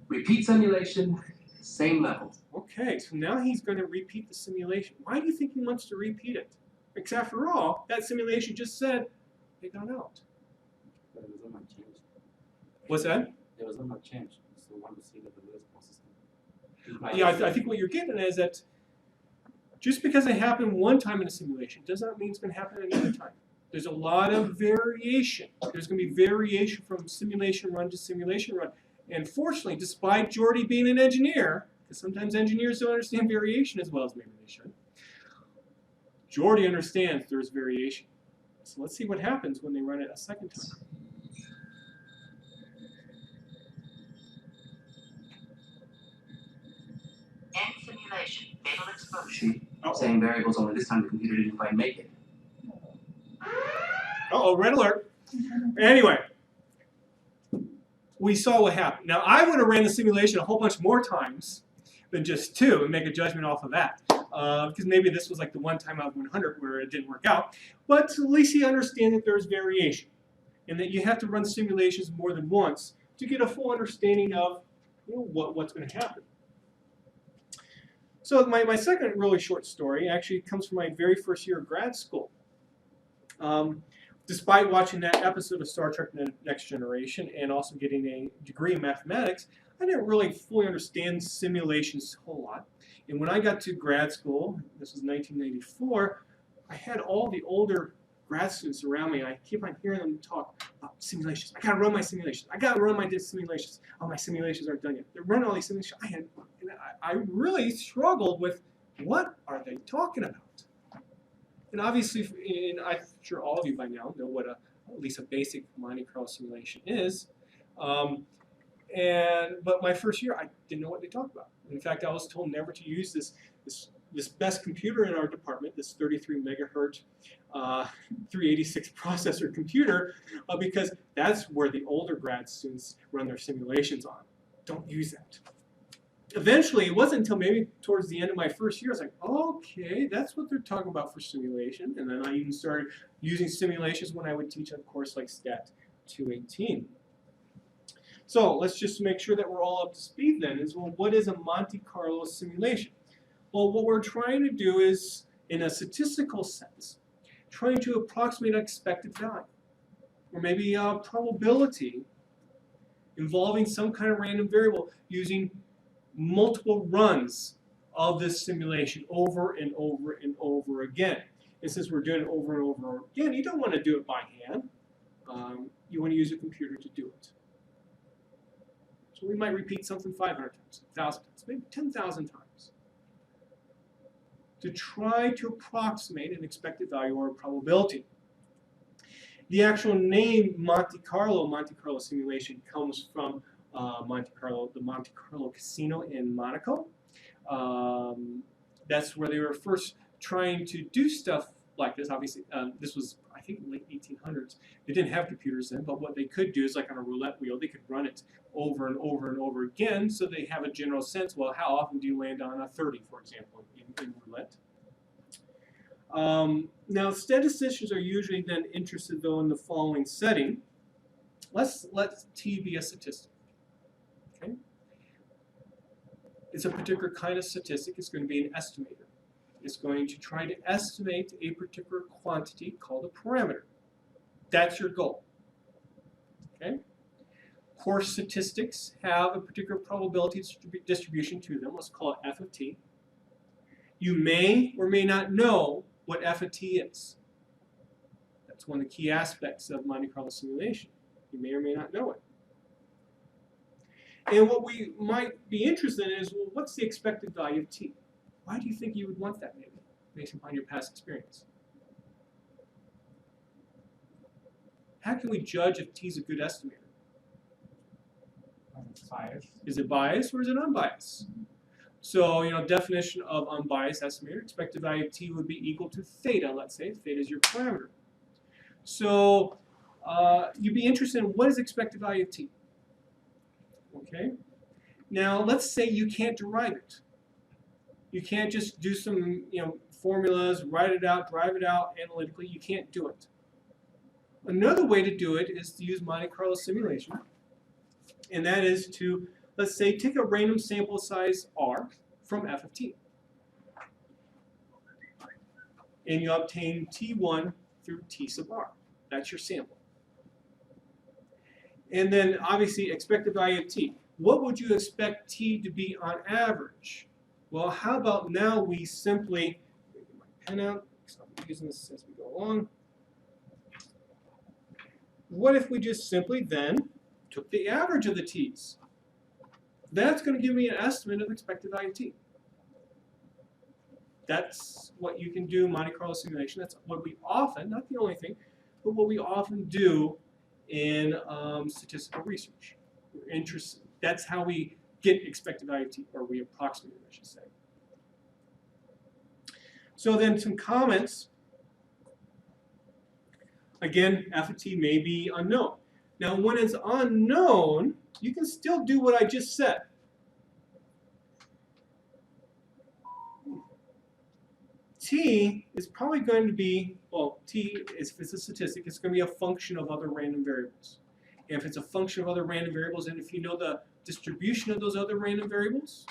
E: Repeat simulation, same level.
A: Okay, so now he's going to repeat the simulation. Why do you think he wants to repeat it? Because after all, that simulation just said they got out.
F: But it was not changed.
A: What's that?
F: There was not change. So want to see that the way is consistent.
A: Yeah, I think what you're getting at is that just because it happened one time in a simulation does not mean it's going to happen another time. There's a lot of variation. There's going to be variation from simulation run to simulation run. And fortunately, despite Jordy being an engineer, because sometimes engineers don't understand variation as well as maybe they should, Jordy understands there's variation. So let's see what happens when they run it a second time.
E: End simulation, fatal exposure. Same variables, only this time the computer didn't quite make it.
A: Uh-oh, red alert. Anyway, we saw what happened. Now, I would have ran the simulation a whole bunch more times than just 2 and make a judgment off of that. Because maybe this was like the one time out of 100 where it didn't work out. But at least you understand that there's variation and that you have to run simulations more than once to get a full understanding of what's going to happen. So my second really short story actually comes from my very first year of grad school. Despite watching that episode of Star Trek Next Generation and also getting a degree in mathematics, I didn't really fully understand simulations a whole lot. And when I got to grad school, this was 1994, I had all the older grad students around me, and I keep on hearing them talk about simulations. I gotta run my simulations. I gotta run my simulations. Oh, my simulations aren't done yet. They're running all these simulations. I really struggled with what are they talking about? And obviously, and I'm sure all of you by now know what at least a basic Monte Carlo simulation is. But my first year, I didn't know what they talked about. In fact, I was told never to use this best computer in our department, this 33 megahertz 386 processor computer, because that's where the older grad students run their simulations on. Don't use that. Eventually, it wasn't until maybe towards the end of my first year, I was like, okay, that's what they're talking about for simulation. And then I even started using simulations when I would teach a course like Stat 218. So let's just make sure that we're all up to speed then. Well, what is a Monte Carlo simulation? Well, what we're trying to do is, in a statistical sense, trying to approximate an expected value, or maybe a probability involving some kind of random variable using multiple runs of this simulation over and over and over again. And since we're doing it over and over again, you don't want to do it by hand. You want to use a computer to do it. So we might repeat something 500 times, 1,000 times, maybe 10,000 times to try to approximate an expected value or a probability. The actual name Monte Carlo simulation comes from the Monte Carlo Casino in Monaco. That's where they were first trying to do stuff like this. Obviously, this was, I think, in the late 1800s. They didn't have computers then, but what they could do is, like on a roulette wheel, they could run it over and over and over again, so they have a general sense, well, how often do you land on a 30, for example, in roulette? Now, statisticians are usually then interested, though, in the following setting. Let's let T be a statistic. Okay? It's a particular kind of statistic. It's going to be an estimator. It's going to try to estimate a particular quantity called a parameter. That's your goal. Okay? Course statistics have a particular probability distribution to them. Let's call it f of t. You may or may not know what f of t is. That's one of the key aspects of Monte Carlo simulation. You may or may not know it. And what we might be interested in is, well, what's the expected value of t? Why do you think you would want that, maybe, based upon your past experience? How can we judge if t is a good estimator?
D: Bias.
A: Is it biased or is it unbiased? So, definition of unbiased estimator, expected value of t would be equal to theta, let's say. Theta is your parameter. So, you'd be interested in what is expected value of t. Okay? Now, let's say you can't derive it. You can't just do some, formulas, write it out, drive it out analytically. You can't do it. Another way to do it is to use Monte Carlo simulation, and that is to, let's say, take a random sample size r from f of t, and you obtain t1 through t sub r. That's your sample. And then, obviously, expected value of t. What would you expect t to be on average? Well, how about now we simply, get my pen out, stop using this as we go along. What if we just simply then took the average of the t's? That's going to give me an estimate of expected value of t. That's what you can do in Monte Carlo simulation. That's what we often, not the only thing, but what we often do in statistical research. We're interested. That's how we get expected value of t, or we approximate it, I should say. So then some comments. Again, f of t may be unknown. Now, when it's unknown, you can still do what I just said. T is probably going to be, well, t, if it's a statistic, it's going to be a function of other random variables. And if it's a function of other random variables, and if you know the distribution of those other random variables,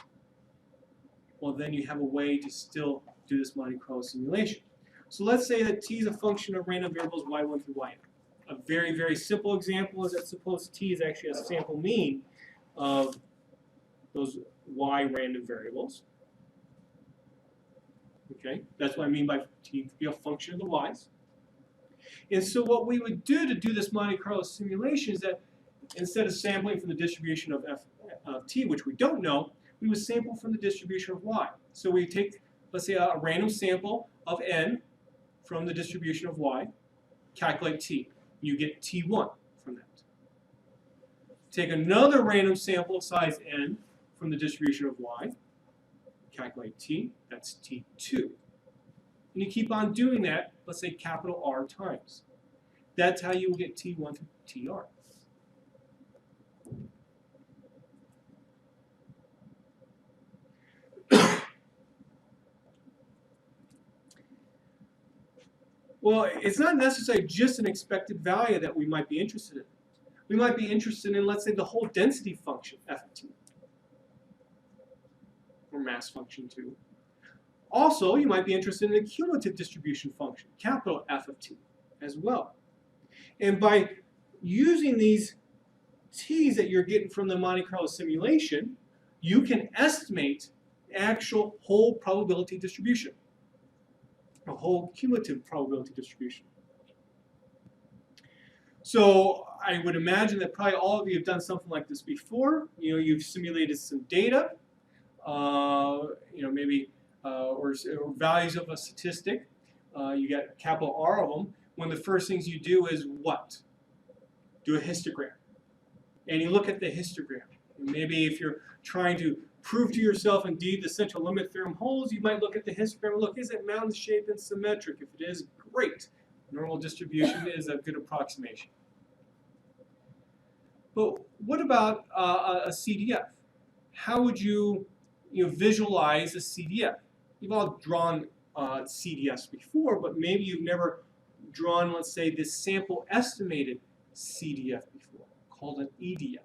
A: well, then you have a way to still do this Monte Carlo simulation. So let's say that t is a function of random variables y1 through yn. A very, very simple example is that suppose t is actually a sample mean of those y random variables. Okay, that's what I mean by t to be a function of the y's. And so what we would do to do this Monte Carlo simulation is that instead of sampling from the distribution of f of t, which we don't know, we would sample from the distribution of y. So we take, let's say, a random sample of n from the distribution of y, calculate t. You get t1 from that. Take another random sample size n from the distribution of y, calculate t, that's t2. And you keep on doing that, let's say capital R times. That's how you will get t1 through tr. Well, it's not necessarily just an expected value that we might be interested in. We might be interested in, let's say, the whole density function, f of t, or mass function 2. Also, you might be interested in the cumulative distribution function, capital F of t, as well. And by using these t's that you're getting from the Monte Carlo simulation, you can estimate the actual whole probability distribution, a whole cumulative probability distribution. So I would imagine that probably all of you have done something like this before. You've simulated some data, maybe or values of a statistic. You get capital R of them. One of the first things you do is what? Do a histogram. And you look at the histogram. And maybe if you're trying to prove to yourself indeed the central limit theorem holds, you might look at the histogram and look, is it mountain shaped and symmetric? If it is, great. Normal distribution is a good approximation. But what about a CDF? How would you, visualize a CDF? You've all drawn CDFs before, but maybe you've never drawn, let's say, this sample estimated CDF before, called an EDF.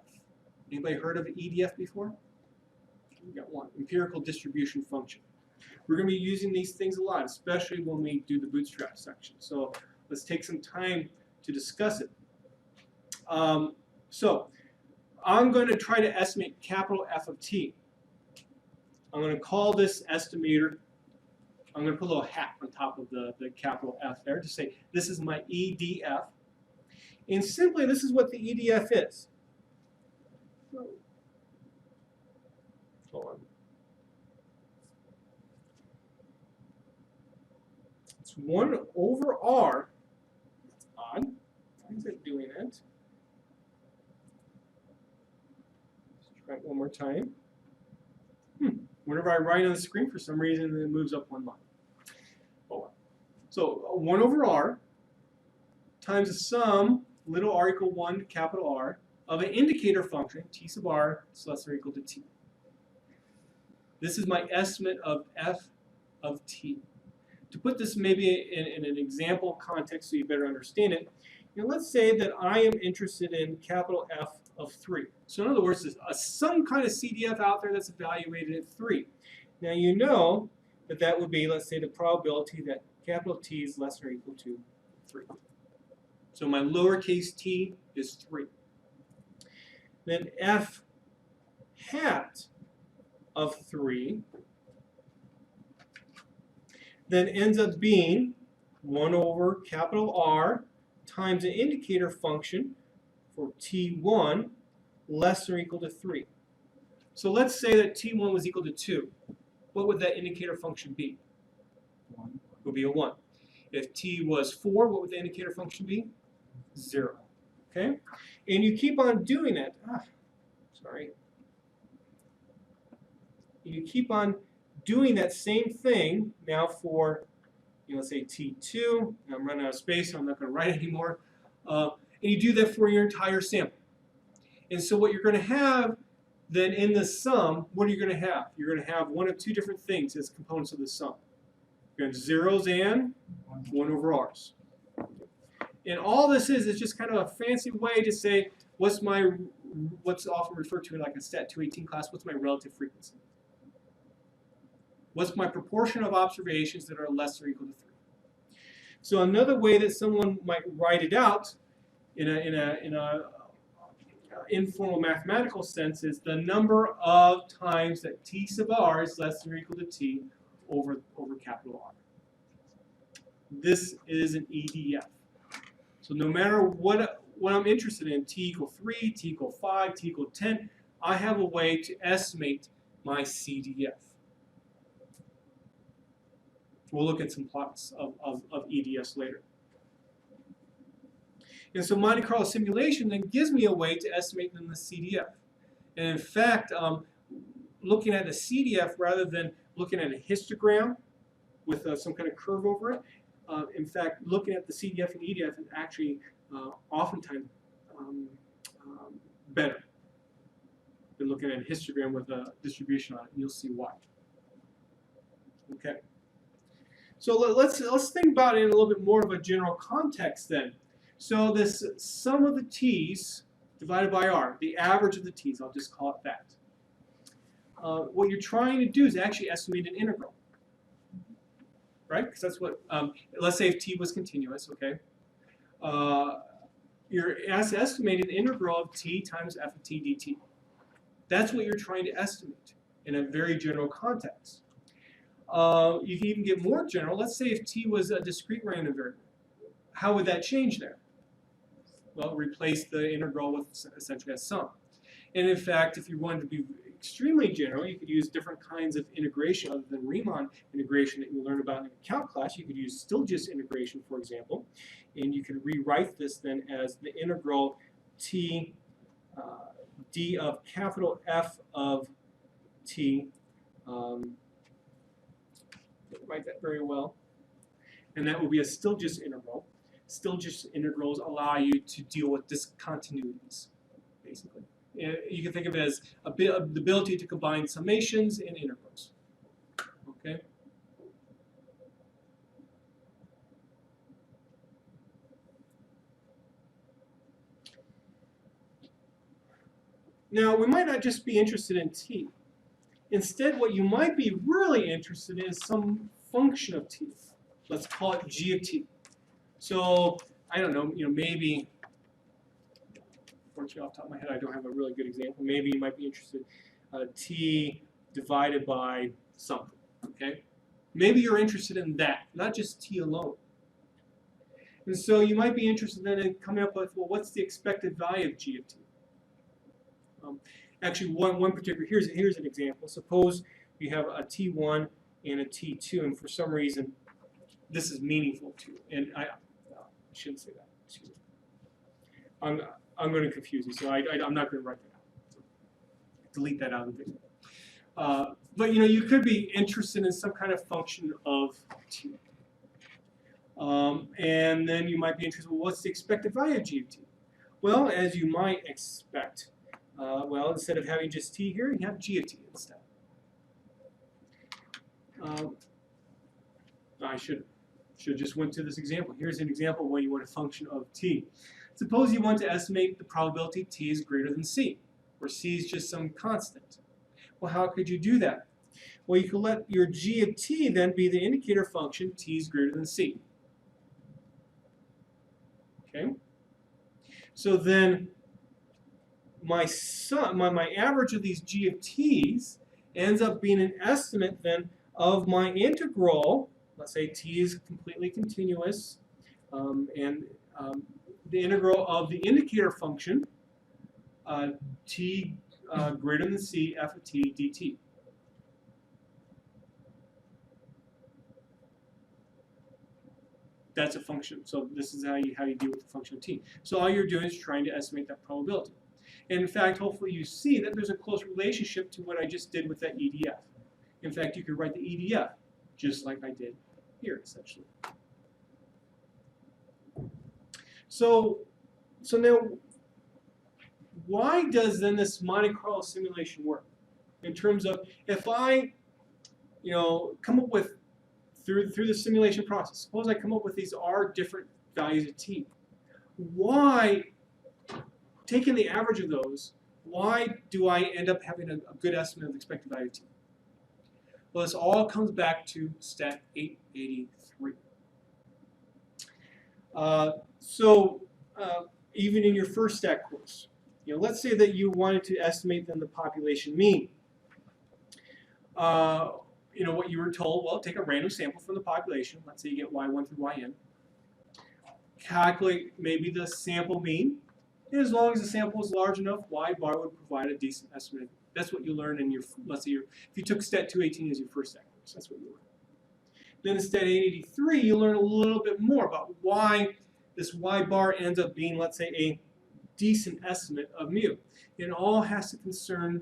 A: Anybody heard of an EDF before? We got one, empirical distribution function. We're going to be using these things a lot, especially when we do the bootstrap section. So let's take some time to discuss it. So I'm going to try to estimate capital F of t. I'm going to call this estimator I'm going to put a little hat on top of the capital F there to say this is my EDF. And simply, this is what the EDF is. Hold on. It's 1 over R. That's odd. Why is it doing it? Let's try it one more time. Whenever I write on the screen, for some reason, it moves up one line. Oh well. So 1 over R times the sum, little r equal 1 to capital R, of an indicator function, t sub r is less or equal to t. This is my estimate of f of t. To put this maybe in an example context so you better understand it, let's say that I am interested in capital F of 3. So in other words, there's some kind of CDF out there that's evaluated at 3. Now you know that that would be, let's say, the probability that capital T is less or equal to 3. So my lowercase t is 3. Then F hat of 3 then ends up being 1 over capital R times an indicator function for T1 less or equal to 3. So let's say that T1 was equal to 2. What would that indicator function be? 1. It would be a 1. If T was 4, what would the indicator function be? 0. Okay? And you keep on doing it. Sorry. You keep on doing that same thing now for, let's say T2. I'm running out of space, so I'm not going to write anymore. And you do that for your entire sample. And so what you're going to have then in the sum, what are you going to have? You're going to have one of two different things as components of the sum. You're going to have zeros and 1 over r's. And all this is just kind of a fancy way to say what's often referred to in like a Stat 218 class, what's my relative frequency? What's my proportion of observations that are less or equal to 3? So another way that someone might write it out in a informal mathematical sense is the number of times that t sub r is less or equal to t over capital R. This is an EDF. So no matter what I'm interested in, t equal 3, t equal 5, t equal 10, I have a way to estimate my CDF. We'll look at some plots of EDFs later. And so Monte Carlo simulation then gives me a way to estimate then the CDF. And in fact, looking at a CDF rather than looking at a histogram with some kind of curve over it, in fact, looking at the CDF and EDF is actually oftentimes better than looking at a histogram with a distribution on it. And you'll see why. Okay. So let's think about it in a little bit more of a general context then. So this sum of the t's divided by r, the average of the t's, I'll just call it that. What you're trying to do is actually estimate an integral, right? Because that's what, let's say if t was continuous, okay? You're estimating the integral of t times f of t dt. That's what you're trying to estimate in a very general context. You can even get more general. Let's say if t was a discrete random variable. How would that change there? Well, replace the integral with essentially a sum. And in fact, if you wanted to be extremely general, you could use different kinds of integration other than Riemann integration that you learn about in a calc class. You could use Stieltjes integration, for example, and you could rewrite this then as the integral t d of capital F of t. Didn't write that very well. And that will be a Stieltjes integral. Stieltjes integrals allow you to deal with discontinuities, basically. And you can think of it as the ability to combine summations and integrals. Okay? Now, we might not just be interested in t. Instead, what you might be really interested in is some function of t. Let's call it g of t. So, I don't know, maybe, unfortunately off the top of my head, I don't have a really good example. Maybe you might be interested in t divided by something, okay? Maybe you're interested in that, not just t alone. And so you might be interested then in coming up with, well, what's the expected value of g of t? Actually, one particular, here's an example. Suppose you have a t1 and a t2, and for some reason, this is meaningful to you. And I shouldn't say that. Excuse me. I'm going to confuse you, so I'm not going to write that out. So delete that out of the video. But you could be interested in some kind of function of t. And then you might be interested, well, what's the expected value of g of t? Well, as you might expect, well, instead of having just t here, you have g of t instead. I should just went to this example. Here's an example where you want a function of t. Suppose you want to estimate the probability t is greater than c, where c is just some constant. Well, how could you do that? Well, you could let your g of t then be the indicator function t is greater than c. Okay? So then my average of these g of t's ends up being an estimate then of my integral. Let's say t is completely continuous, and the integral of the indicator function t greater than c f of t dt. That's a function. So this is how you deal with the function of t. So all you're doing is trying to estimate that probability. And in fact, hopefully you see that there's a close relationship to what I just did with that EDF. In fact, you could write the EDF just like I did here, essentially. So now, why does then this Monte Carlo simulation work? In terms of, if I, come up with, through the simulation process, suppose I come up with these R different values of t. Why, taking the average of those, why do I end up having a good estimate of the expected value of t? Well, this all comes back to Stat 883. Even in your first stat course, let's say that you wanted to estimate then the population mean. What you were told, well, take a random sample from the population. Let's say you get y1 through yn. Calculate maybe the sample mean. And as long as the sample is large enough, y bar would provide a decent estimate. That's what you learn in your, let's say, if you took Stat 218 as your first stat course, that's what you learn. Then in Stat 883, you learn a little bit more about why this y bar ends up being, let's say, a decent estimate of mu. It all has to concern,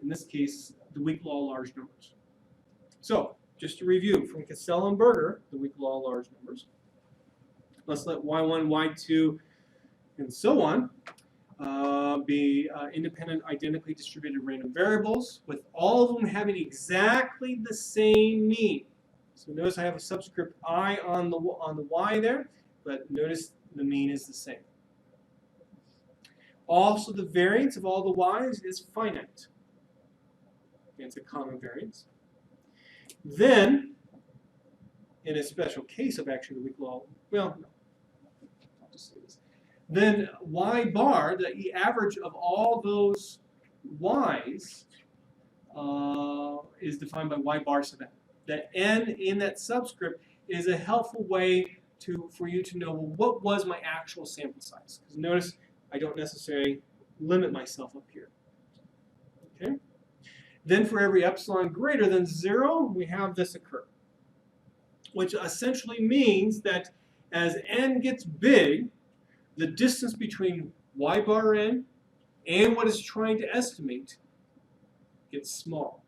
A: in this case, the weak law of large numbers. So, just to review, from Cassell and Berger, the weak law of large numbers, let's let y1, y2, and so on be independent, identically distributed random variables, with all of them having exactly the same mean. So notice I have a subscript I on the y there, but notice the mean is the same. Also, the variance of all the y's is finite. It's a common variance. Then, in a special case of actually the weak law, well, no, I'll just say this. Then y bar, the average of all those y's, is defined by y bar sub n. That n in that subscript is a helpful way for you to know, well, what was my actual sample size? Because notice I don't necessarily limit myself up here. Okay. Then for every epsilon greater than 0, we have this occur, which essentially means that as n gets big, the distance between y bar n and what it's trying to estimate gets small.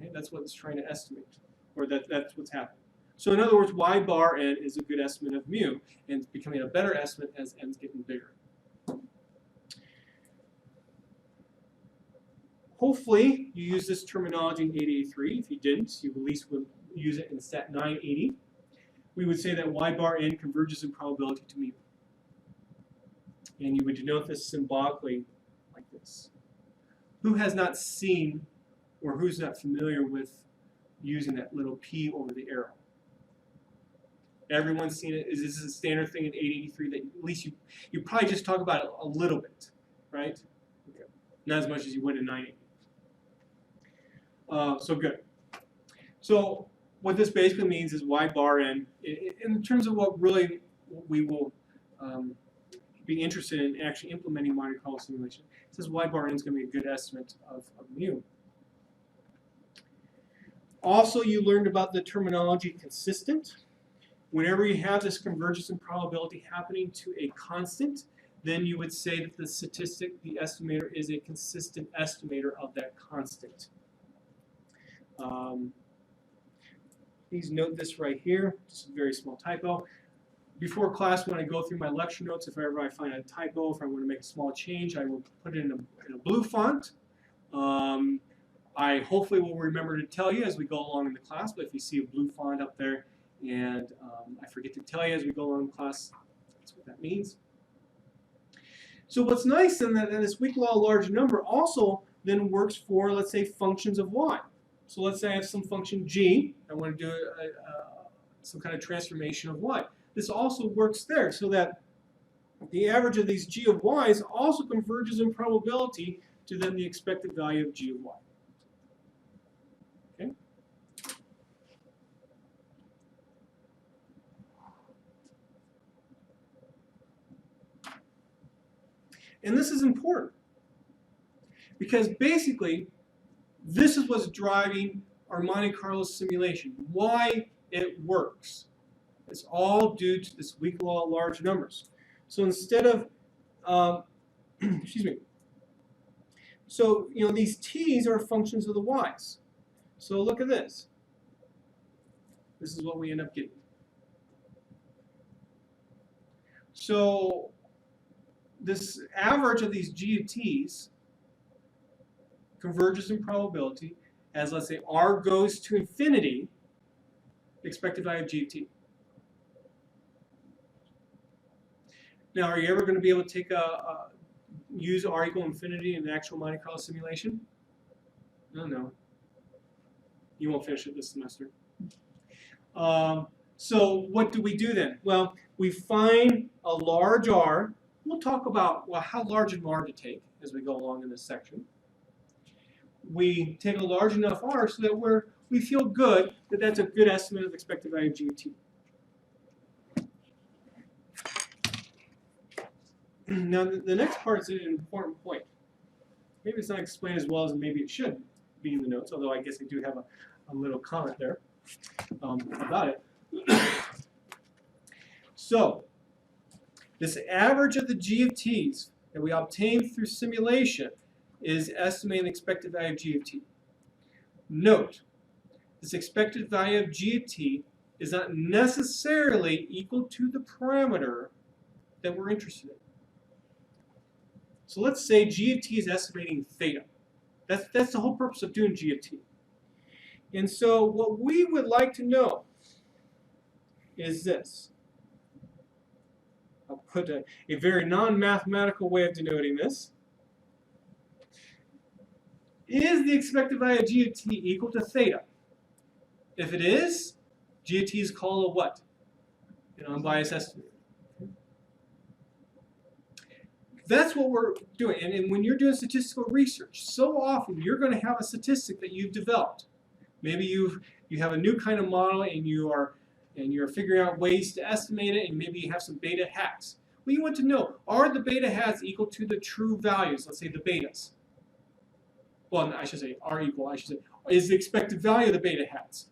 A: Okay, that's what it's trying to estimate, or that's what's happening. So in other words, y bar n is a good estimate of mu, and it's becoming a better estimate as n's getting bigger. Hopefully, you use this terminology in 883. If you didn't, you at least would use it in Stat 980. We would say that y bar n converges in probability to mu. And you would denote this symbolically like this. Who has not seen, or who's not familiar with using that little p over the arrow? Everyone's seen it. Is this a standard thing in 883 that at least you probably just talk about it a little bit, right? Okay. Not as much as you would in 980. So good. So what this basically means is y bar n, in terms of what really we will be interested in actually implementing Monte Carlo simulation, it says y bar n is going to be a good estimate of mu. Also, you learned about the terminology consistent. Whenever you have this convergence in probability happening to a constant, then you would say that the statistic, the estimator, is a consistent estimator of that constant. Please note this right here, just a very small typo. Before class, when I go through my lecture notes, if ever I find a typo, if I want to make a small change, I will put it in a blue font. I hopefully will remember to tell you as we go along in the class, but if you see a blue font up there and I forget to tell you as we go along in class, that's what that means. So what's nice in that this weak law large number also then works for, let's say, functions of y. So let's say I have some function g, I want to do some kind of transformation of y. This also works there, so that the average of these g of y's also converges in probability to then the expected value of g of y. Okay? And this is important because basically this is what's driving our Monte Carlo simulation, why it works. It's all due to this weak law of large numbers. So instead of, excuse me, so these t's are functions of the y's. So look at this. This is what we end up getting. So this average of these g of t's converges in probability as, let's say, r goes to infinity, the expected value of g of t. Now, are you ever going to be able to take use r equal infinity in the actual Monte Carlo simulation? No. You won't finish it this semester. So what do we do then? Well, we find a large r. We'll talk about, well, how large an r to take as we go along in this section. We take a large enough r so that we feel good that that's a good estimate of expected value of g of t. Now, the next part is an important point. Maybe it's not explained as well as maybe it should be in the notes, although I guess I do have a little comment there about it. So, this average of the g of t's that we obtain through simulation is estimating the expected value of g of t. Note, this expected value of g of t is not necessarily equal to the parameter that we're interested in. So let's say g of t is estimating theta. That's the whole purpose of doing g of t. And so what we would like to know is this. I'll put a very non-mathematical way of denoting this. Is the expected value of g of t equal to theta? If it is, g of t is called a what? An unbiased estimate. That's what we're doing. And when you're doing statistical research, so often you're going to have a statistic that you've developed. Maybe you have a new kind of model and you're figuring out ways to estimate it, and maybe you have some beta hats. Well, you want to know, are the beta hats equal to the true values, let's say the betas? Well, I should say is the expected value of the beta hats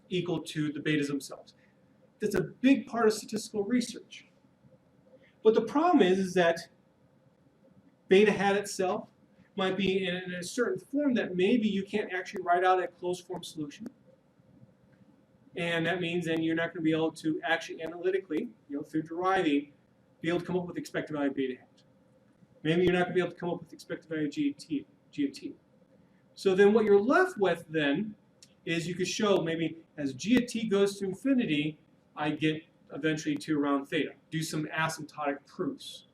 A: equal to the betas themselves? That's a big part of statistical research. But the problem is that beta hat itself might be in a certain form that maybe you can't actually write out a closed form solution. And that means then you're not going to be able to actually analytically, through deriving, be able to come up with expected value of beta hat. Maybe you're not going to be able to come up with expected value of G of t. So then what you're left with then is you could show maybe as G of t goes to infinity, I get eventually to around theta. Do some asymptotic proofs.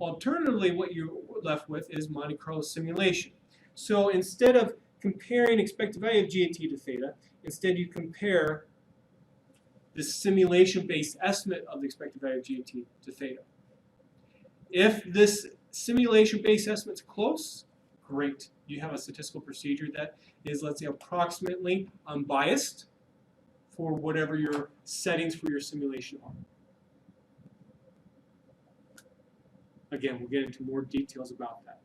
A: Alternatively, what you're left with is Monte Carlo simulation. So instead of comparing expected value of G of t to theta, instead you compare the simulation-based estimate of the expected value of G of t to theta. If this simulation-based estimate is close, Great. You have a statistical procedure that is, let's say, approximately unbiased for whatever your settings for your simulation are. Again, we'll get into more details about that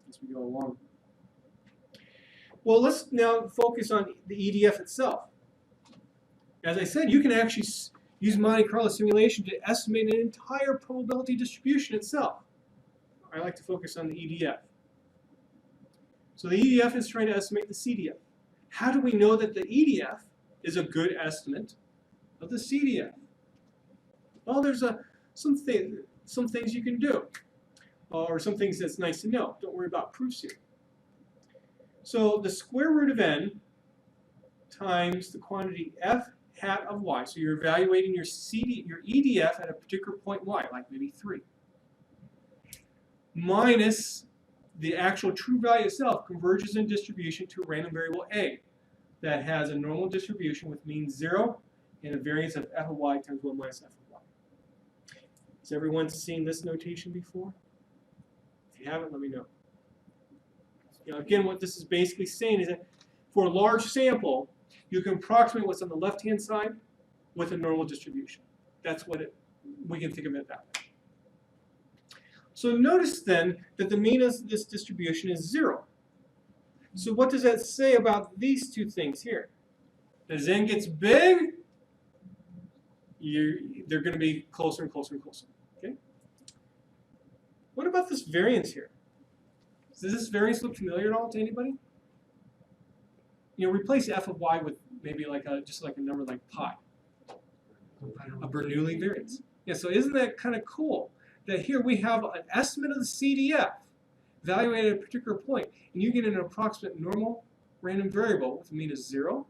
A: as we go along. Well, let's now focus on the EDF itself. As I said, you can actually use Monte Carlo simulation to estimate an entire probability distribution itself. I like to focus on the EDF. So the EDF is trying to estimate the CDF. How do we know that the EDF is a good estimate of the CDF? Well, there's some things you can do, or some things that's nice to know. Don't worry about proofs here. So the square root of n times the quantity f hat of y. So you're evaluating your EDF at a particular point y, like maybe 3, minus the actual true value itself converges in distribution to a random variable a that has a normal distribution with mean 0 and a variance of f of y times 1 minus f of y. Has everyone seen this notation before? If you haven't, let me know. Again, what this is basically saying is that for a large sample, you can approximate what's on the left-hand side with a normal distribution. That's what we can think of it that way. So notice then that the mean of this distribution is 0. So what does that say about these two things here? As n gets big, they're going to be closer and closer and closer. Okay? What about this variance here? Does this variance look familiar at all to anybody? Replace f of y with maybe like just like a number like pi. A Bernoulli variance. Yeah, so isn't that kind of cool? That here we have an estimate of the CDF evaluated at a particular point, and you get an approximate normal random variable with a mean of 0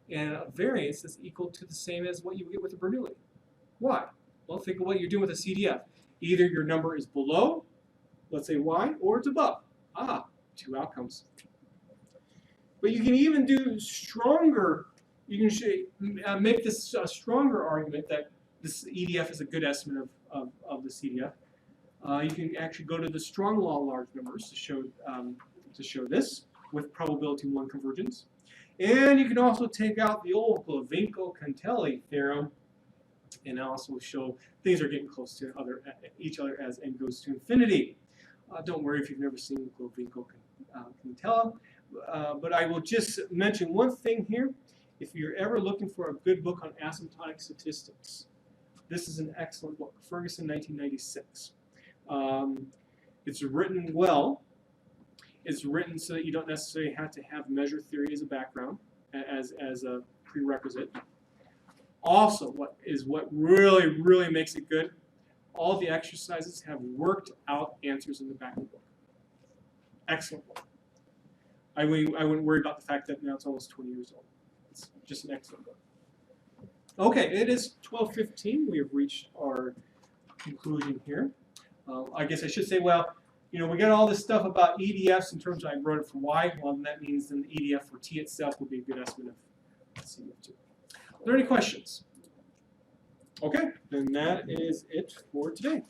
A: and a variance that's equal to the same as what you would get with a Bernoulli. Why? Well, think of what you're doing with a CDF. Either your number is below, let's say y, or it's above. Ah, 2 outcomes. But you can even do stronger, you can make this a stronger argument that this EDF is a good estimate of the CDF. You can actually go to the strong law of large numbers to show this with probability 1 convergence. And you can also take out the old Glavino-Cantelli theorem and also show things are getting close to each other as n goes to infinity. Don't worry if you've never seen Glavino-Cantelli, but I will just mention one thing here. If you're ever looking for a good book on asymptotic statistics, this is an excellent book, Ferguson, 1996. It's written well. It's written so that you don't necessarily have to have measure theory as a background, as a prerequisite. Also, what really makes it good, all the exercises have worked out answers in the back of the book. Excellent book. I wouldn't worry about the fact that now it's almost 20 years old. It's just an excellent book. Okay, it is 12:15. We have reached our conclusion here. I guess I should say, well, we got all this stuff about EDFs in terms of I wrote it for Y. Well, then that means then the EDF for T itself will be a good estimate of CDF2. Are there any questions? Okay, then that is it for today.